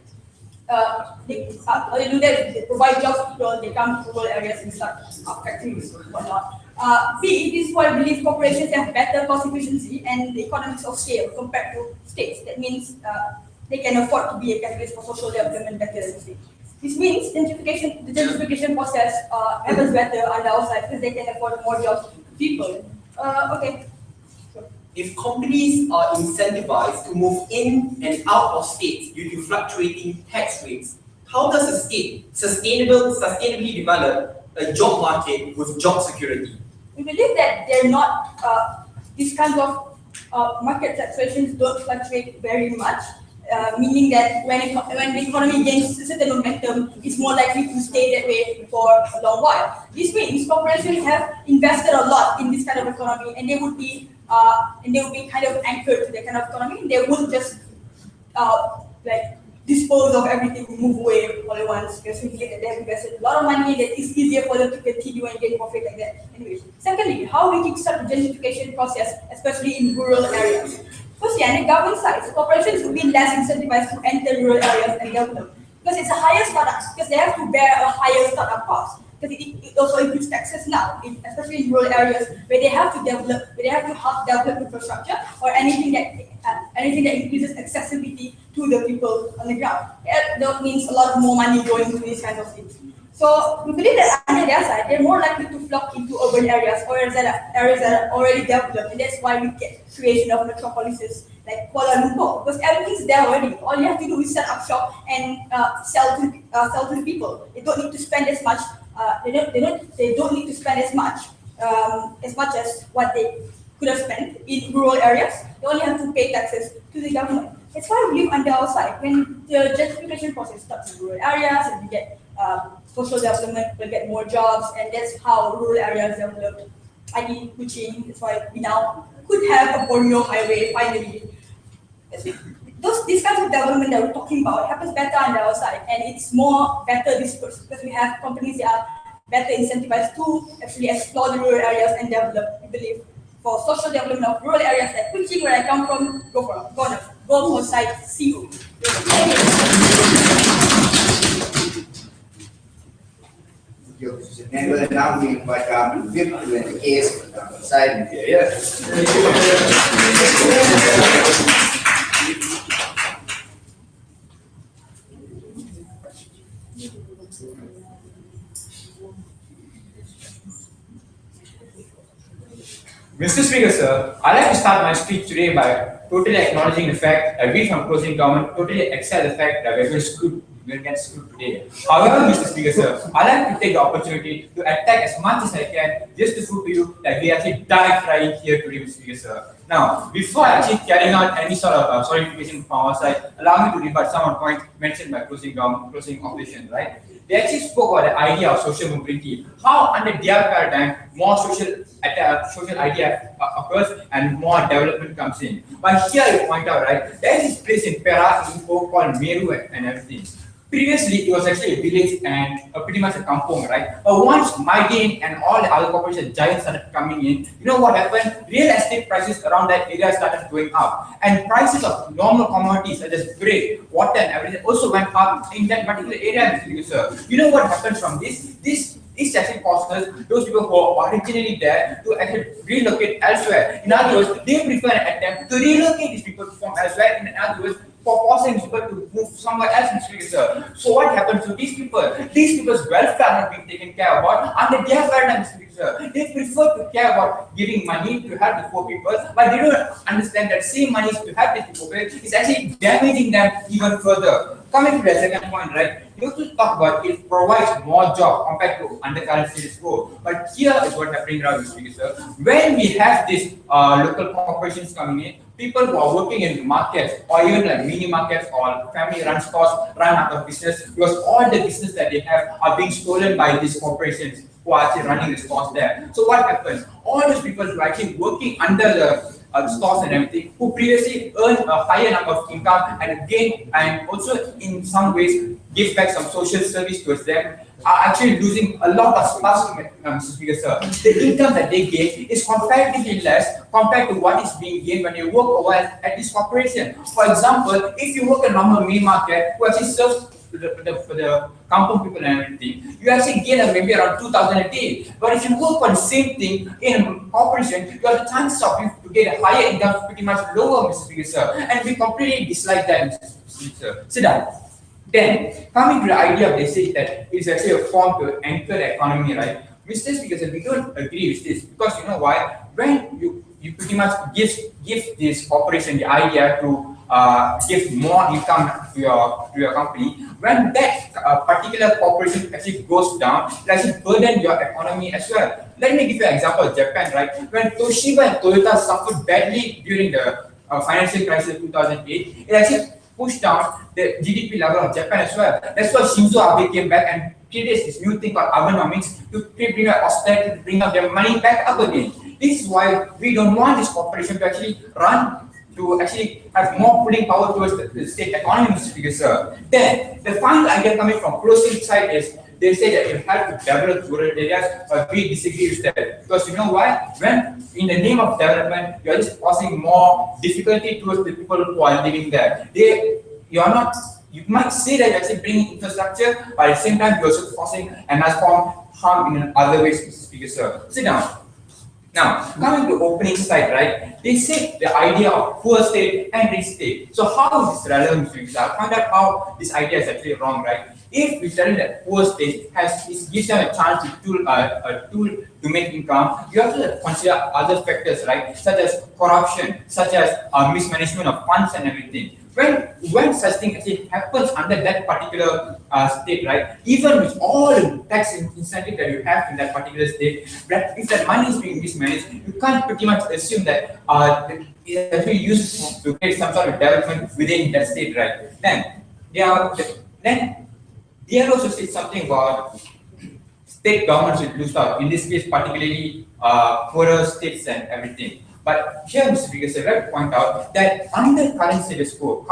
They provide jobs to people, they come to rural areas and start factories and whatnot. This is why I believe corporations have better cost efficiency and the economics of scale compared to states. That means they can afford to be a catalyst for social development better than states. This means the gentrification process happens better on the outside because they can afford more jobs to people. If companies are incentivized to move in and out of states due to fluctuating tax rates, how does a state sustainably develop a job market with job security? We believe that they're not, these kinds of market fluctuations don't fluctuate very much, meaning that when the economy gains a certain momentum, it's more likely to stay that way for a long while. This means corporations have invested a lot in this kind of economy, and they would be kind of anchored to that kind of economy. They wouldn't just dispose of everything, move away all at once, because we believe that they have invested a lot of money, that it's easier for them to continue and gain profit like that. Anyways, secondly, how we kickstart the gentrification process, especially in rural areas. Firstly, on the government side, corporations will be less incentivized to enter rural areas and develop, because it's a higher startup, because they have to bear a higher startup cost. Because it also includes taxes now, especially in rural areas where they have to help develop infrastructure or anything that increases accessibility to the people on the ground. That means a lot more money going to these kinds of things. So we believe that on their side, they're more likely to flock into urban areas or areas that are already developed, and that's why we get creation of metropolises like Kuala Lumpur, because everything's there already. All you have to do is set up shop and sell to the people. They don't need to spend as much. They don't need to spend as much as what they could have spent in rural areas, they only have to pay taxes to the government. That's why we live on the outside. When the gentrification process starts in rural areas and we get social development, we'll get more jobs, and that's how rural areas develop. ID Kuching, that's why we now could have a Borneo highway finally. These kinds of development that we're talking about happens better on the outside, and it's more better dispersed because we have companies that are better incentivized to actually explore the rural areas and develop. We believe for social development of rural areas like Kuching, where I come from, go for site CO. And we'll now we invite VIP to the case side. Yes. Mr. Speaker, sir, I'd like to start my speech today by totally acknowledging the fact that we from closing government totally accept the fact that we're going to get screwed today. However, Mr. Speaker, sir, I'd like to take the opportunity to attack as much as I can just to prove to you that we actually died trying here today, Mr. Speaker, sir. Now, before actually carrying out any sort of solidification from our side, allow me to rebut some of the points mentioned by closing opposition, right? They actually spoke about the idea of social mobility, how under their paradigm more social idea occurs and more development comes in. But here I point out, right, there is this place in Perak called Meru and everything. Previously, it was actually a village and pretty much a kampong, right? But once MIDP and all the other corporation giants started coming in, you know what happened? Real estate prices around that area started going up. And prices of normal commodities such as bread, water and everything also went up in that particular area, Mr. Sir. You know what happens from this? This actually causes those people who are originally there to actually relocate elsewhere. In other words, they prefer an attempt to relocate these people from elsewhere. In other words, for forcing people to move somewhere else in Sri. So what happens to these people? These people's welfare are not being taken care about under their paradigm, Sir. They prefer to care about giving money to help the poor people, but they don't understand that same money to help these people is actually damaging them even further. Coming to the second point, right? You have to talk about it provides more job compared to undercurrent status quo. But here is what happening now, sir. When we have these local corporations coming in, people who are working in markets or even like mini markets or family-run stores run out of business because all the business that they have are being stolen by these corporations who are actually running the stores there. So what happens? All those people who are actually working under the stores and everything, who previously earned a higher number of income and gain and also in some ways give back some social service towards them, are actually losing a lot of stuff, Mr. Speaker, sir. The income that they gain is comparatively less compared to what is being gained when you work over at this corporation. For example, if you work a normal mini market who actually serves the kampung people and everything, you actually gain maybe around 2,000 a day. But if you work on the same thing in a corporation, you have the chances of you to get a higher income pretty much lower, Mr. Speaker, sir. And we completely dislike that, Mr. Speaker, sir. Sit down. Then, coming to the idea of they say that it's actually a form to anchor the economy, right? Mr. Speaker, sir, we don't agree with this because you know why? When you pretty much give this corporation the idea to give more income to your company, when that particular corporation actually goes down, it actually burden your economy as well. Let me give you an example of Japan, right? When Toshiba and Toyota suffered badly during the financial crisis of 2008, it actually pushed down the GDP level of Japan as well. That's why Shinzo Abe came back and created this new thing called Abenomics to bring up austerity, to bring up their money back up again. This is why we don't want this corporation to actually run, to actually have more pulling power towards the state economy, Mr. Speaker, sir. Then, the final idea coming from closing side is, they say that you have to develop rural areas, but we disagree with that. Because you know why? When, in the name of development, you are just causing more difficulty towards the people who are living there. You might say that you're actually bringing infrastructure, but at the same time, you're also causing and has formed harm in other ways, Mr. Speaker, sir. Sit down. Now, coming to opening side, right? They say the idea of poor state and rich state. So how is this relevant, Mr. Speaker, sir? I find out how this idea is actually wrong, right? If we tell that poor state gives them a chance a tool to make income, you have to consider other factors, right? Such as corruption, such as mismanagement of funds and everything. when such thing actually happens under that particular state, right? Even with all the tax incentive that you have in that particular state, but if that money is being mismanaged, you can't pretty much assume that it is actually used to create some sort of development within that state, right? Then they are also said something about state governments will lose out. In this case, particularly poorer states and everything. But here, Mr. Speaker, I like to point out that under current status quo,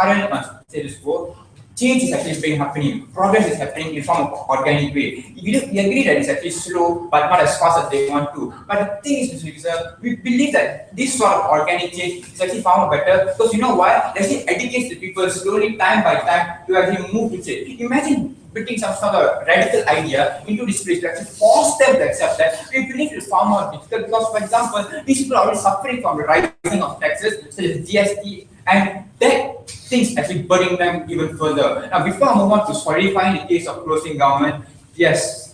change is actually being happening. Progress is happening in form of organic way. We agree that it's actually slow, but not as fast as they want to. But the thing is, Mr. Speaker, we believe that this sort of organic change is actually far more better because you know why? It actually educates the people slowly, time by time, to actually move to change. Imagine putting some sort of radical idea into this place to actually force them to accept that. We believe it's far more difficult because, for example, these people are already suffering from the rising of taxes, such as GST, and that things actually burning them even further. Now, before I move on to solidifying the case of closing government, yes.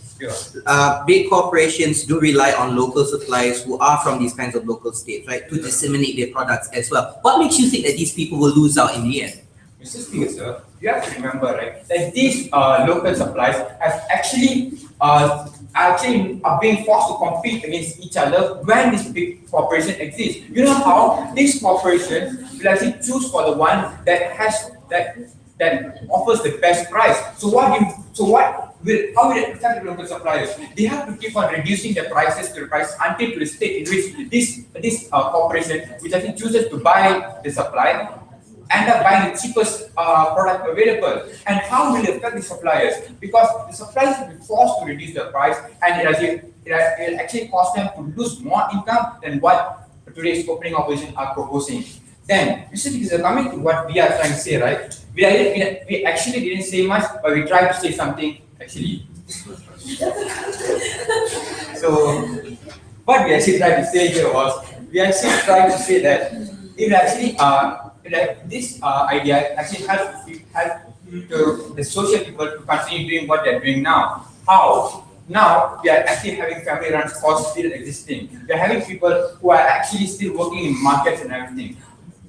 Big corporations do rely on local suppliers who are from these kinds of local states, right, to disseminate their products as well. What makes you think that these people will lose out in the end? Mr. Speaker, sir, you have to remember, right, that these local supplies have actually are being forced to compete against each other when this big corporation exists. You know how these corporations will actually choose for the one that has that offers the best price. How will it affect the local suppliers? They have to keep on reducing the prices to the price until to the state in which this corporation, which actually chooses to buy the supply, end up buying the cheapest product available. And how will it affect the suppliers? Because the suppliers will be forced to reduce the price, and it will actually cost them to lose more income than what today's opening opposition are proposing. Then, Mr. Speaker, coming to what we are trying to say, right? We actually didn't say much, but we tried to say something actually. So, what we actually tried to say here was, we actually tried to say that it actually this idea actually help the social people to continue doing what they're doing now. How? Now we are actually having family-run stores still existing. We are having people who are actually still working in markets and everything.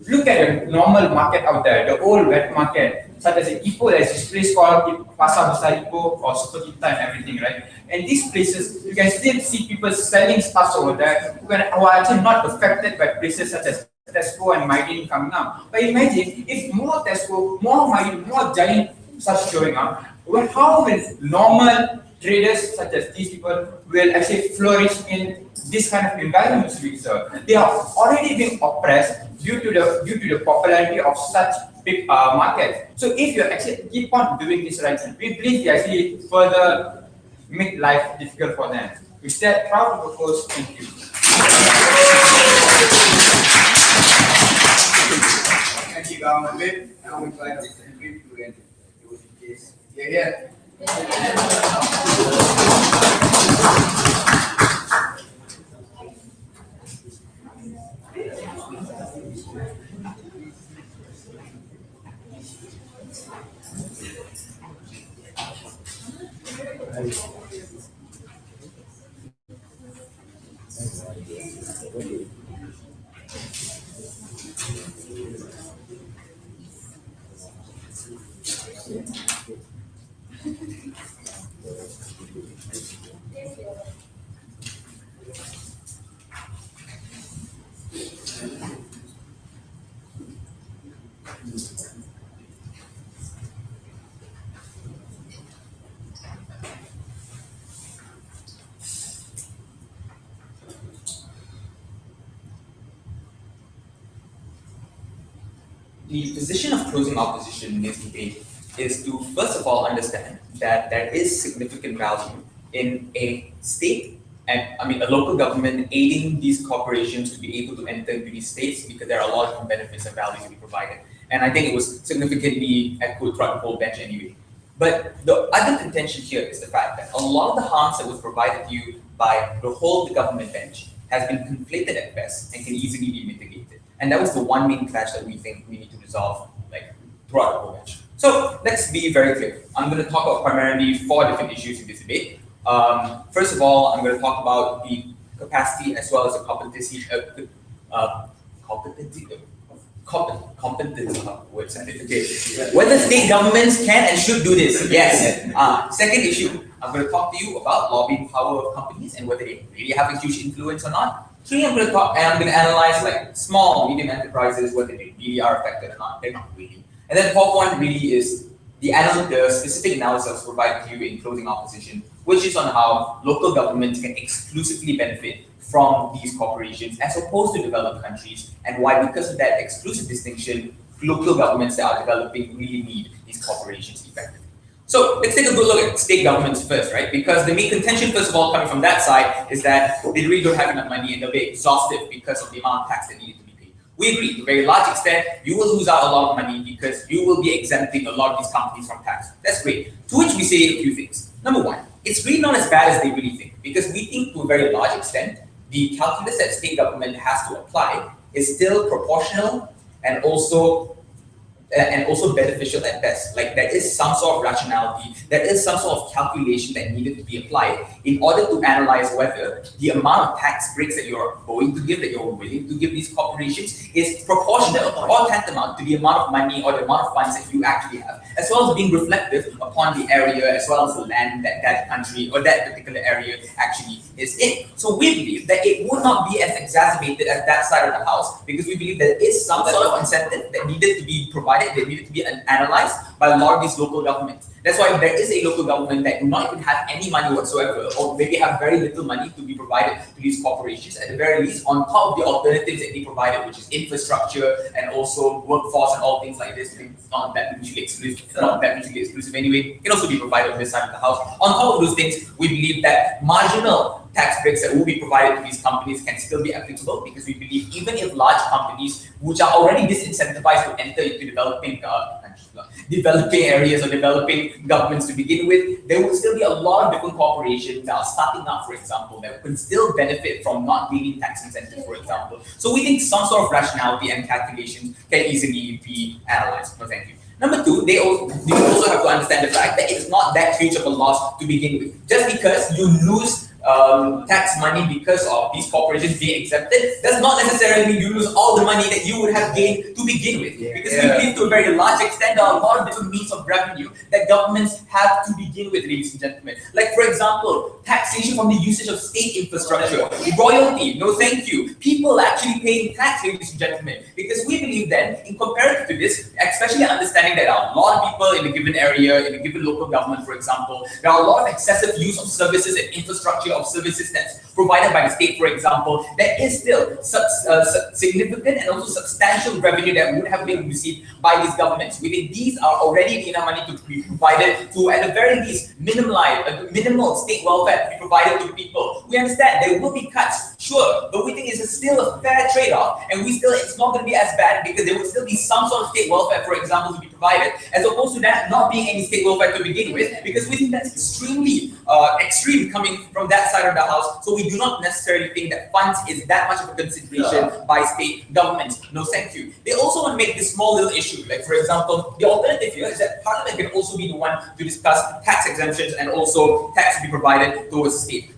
Look at the normal market out there, the old wet market, such as in Ipoh, there's this place called Pasar Besar Ipoh or Super Kita and everything, right? And these places, you can still see people selling stuff over there who are actually not affected by places such as Tesco and MIDP coming up. But imagine if more Tesco, more MIDP, more giant such showing up, well, how will normal traders such as these people will actually flourish in this kind of environment, sir? They are already being oppressed due to the popularity of such big markets. So if you actually keep on doing this right, we believe you actually further make life difficult for them. With that, proud to propose. Thank you. Thank you, Government Whip. Now we invite Mr. Henry to enter the voting case. Here. The position of closing opposition in this debate is to first of all understand that there is significant value in a state and a local government aiding these corporations to be able to enter into these states because there are a lot of benefits and values to be provided. And I think it was significantly echoed throughout the whole bench anyway. But the other contention here is the fact that a lot of the harms that was provided to you by the whole government bench has been conflated at best and can easily be mitigated. And that was the one main clash that we think we need to resolve throughout the whole bench. So let's be very clear. I'm going to talk about primarily 4 different issues in this debate. First of all, I'm going to talk about the capacity as well as the competency competence, okay. Whether state governments can and should do this, yes. Second issue, I'm going to talk to you about lobbying power of companies and whether they really have a huge influence or not. Three, I'm going to talk and I'm going to analyze like small, medium enterprises, whether they really are affected or not. They're not really. And then fourth one really is the specific analysis provided to you in closing opposition, which is on how local governments can exclusively benefit from these corporations as opposed to developed countries, and why, because of that exclusive distinction, local governments that are developing really need these corporations effectively. So let's take a good look at state governments first, right? Because the main contention, first of all, coming from that side is that they really don't have enough money and they'll be exhausted because of the amount of tax that needed to be paid. We agree, to a very large extent, you will lose out a lot of money because you will be exempting a lot of these companies from tax. That's great. To which we say a few things. Number one, it's really not as bad as they really think, because we think to a very large extent, the calculus that state government has to apply is still proportional and also beneficial at best. Like there is some sort of rationality, there is some sort of calculation that needed to be applied in order to analyze whether the amount of tax breaks that you're going to give, that you're willing to give these corporations, is proportional or tantamount to the amount of money or the amount of funds that you actually have, as well as being reflective upon the area as well as the land that that country or that particular area actually is in. So we believe that it would not be as exacerbated as that side of the house, because we believe there is some sort of incentive that needed to be provided, that needed to be analyzed by a lot of these local governments. That's why there is a local government that do not even have any money whatsoever, or maybe have very little money to be provided to these corporations, at the very least, on top of the alternatives that they provided, which is infrastructure and also workforce and all things like this. It's not that mutually exclusive anyway. It can also be provided on this side of the house. On top of those things, we believe that marginal tax breaks that will be provided to these companies can still be applicable, because we believe even if large companies, which are already disincentivized to enter into developing areas or developing governments to begin with, there will still be a lot of different corporations that are starting up, for example, that can still benefit from not gaining tax incentives, for example. So we think some sort of rationality and calculations can easily be analyzed. No, thank you. Number two, you also have to understand the fact that it's not that huge of a loss to begin with. Just because you lose tax money because of these corporations being exempted does not necessarily mean you lose all the money that you would have gained to begin with. Because we believe to a very large extent there are a lot of different means of revenue that governments have to begin with, ladies and gentlemen. Like, for example, taxation from the usage of state infrastructure, royalty, no thank you, people actually paying tax, ladies and gentlemen. Because we believe then, in comparative to this, especially understanding that there are a lot of people in a given area, in a given local government, for example, there are a lot of excessive use of services and infrastructure of services that's provided by the state, for example, there is still significant and also substantial revenue that would have been received by these governments. We think these are already enough money to be provided to, at the very least, minimal state welfare to be provided to people. We understand there will be cuts, sure, but we think it's still a fair trade-off, and it's not going to be as bad, because there will still be some sort of state welfare, for example, to be provided, as opposed to that not being any state welfare to begin with, because we think that's extremely extreme coming from that side of the house. So we do not necessarily think that funds is that much of a consideration by state governments. No, thank you. They also want to make this small little issue. Like, for example, the alternative here is that Parliament can also be the one to discuss tax exemptions and also tax to be provided towards the state,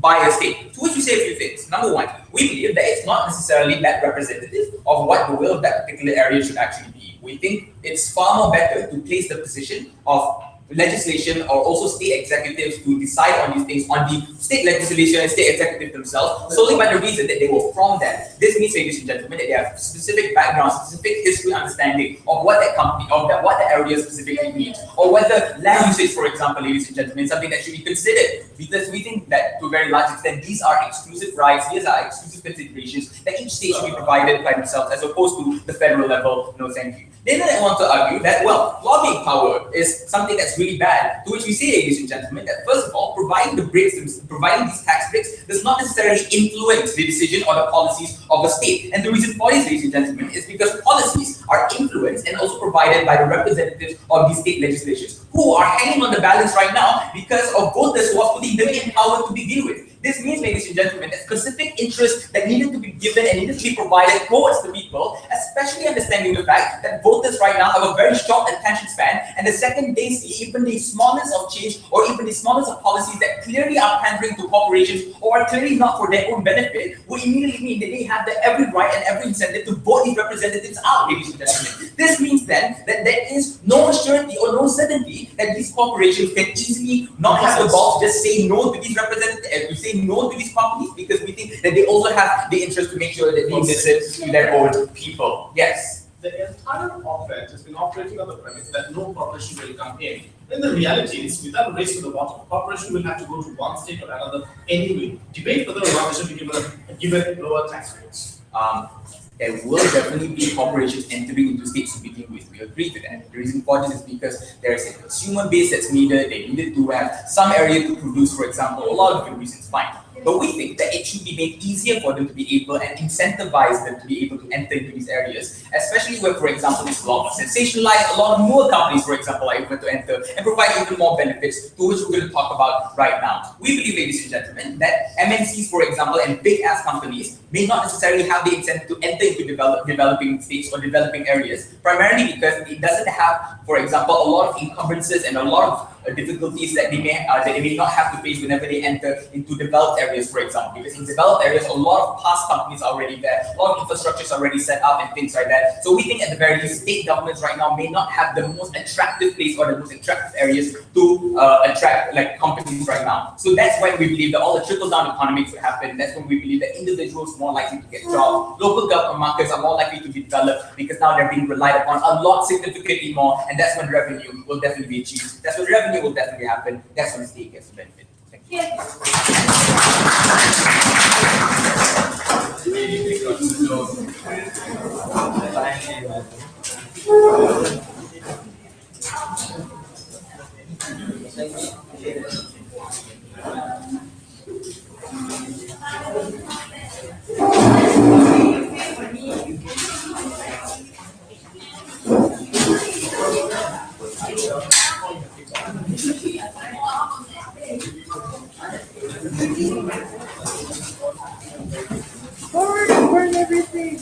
by a state. To which we say a few things. Number one, we believe that it's not necessarily that representative of what the will of that particular area should actually be. We think it's far more better to place the position of legislation or also state executives to decide on these things on the state legislation and state executive themselves, solely by the reason that they were from that. This means, ladies and gentlemen, that they have specific background, specific history understanding of what that company, what the area specifically needs, or whether land usage, for example, ladies and gentlemen, is something that should be considered. Because we think that to a very large extent, these are exclusive rights, these are exclusive considerations that each state should be provided by themselves, as opposed to the federal level. No, thank you. Then I want to argue that, well, lobbying power is something that's really bad. To which we say, ladies and gentlemen, that first of all, providing these tax breaks does not necessarily influence the decision or the policies of the state. And the reason for this, ladies and gentlemen, is because policies are influenced and also provided by the representatives of these state legislations, who are hanging on the balance right now because of voters who are putting them in power to begin with. This means, ladies and gentlemen, that specific interests that needed to be given and needed to be provided towards the people, especially understanding the fact that voters right now have a very short attention span and And the second they see even the smallest of change or even the smallest of policies that clearly are pandering to corporations or are clearly not for their own benefit, would immediately mean that they have every right and every incentive to vote these representatives out, ladies and gentlemen. This means then that there is no assurity or no certainty that these corporations can easily not have the balls to just say no to these representatives, to say no to these companies, because we think that they also have the interest to make sure that they listen to their own people. Yes. The entire op-ed has been operating on the premise that no corporation will come in. Then the reality is, without a race to the bottom, a corporation will have to go to one state or another anyway. Debate whether or not they should be given lower tax rates. There will definitely be corporations entering into states to begin with. We agree to that. The reason for this is because there is a consumer base that's needed. They needed to have some area to produce, for example. A lot of different reasons, fine. But we think that it should be made easier for them to be able and incentivize them to be able to enter into these areas, especially where, for example, it's a lot more sensationalized. A lot of newer companies, for example, are able to enter and provide even more benefits, to which we're going to talk about right now. We believe, ladies and gentlemen, that MNCs, for example, and big-ass companies may not necessarily have the incentive to enter into developing states or developing areas, primarily because it doesn't have, for example, a lot of encumbrances and a lot of difficulties that they may not have to face whenever they enter into developed areas, for example. Because in developed areas, a lot of past companies are already there, a lot of infrastructures already set up and things like that. So we think at the very least, state governments right now may not have the most attractive place or the most attractive areas to attract like companies right now. So that's when we believe that all the trickle-down economics will happen. That's when we believe that individuals are more likely to get jobs. Local government markets are more likely to be developed because now they're being relied upon a lot significantly more, and that's when revenue will definitely be achieved. That's when revenue will definitely happen. That's when the state gets the benefit. Thank you. Burn everything.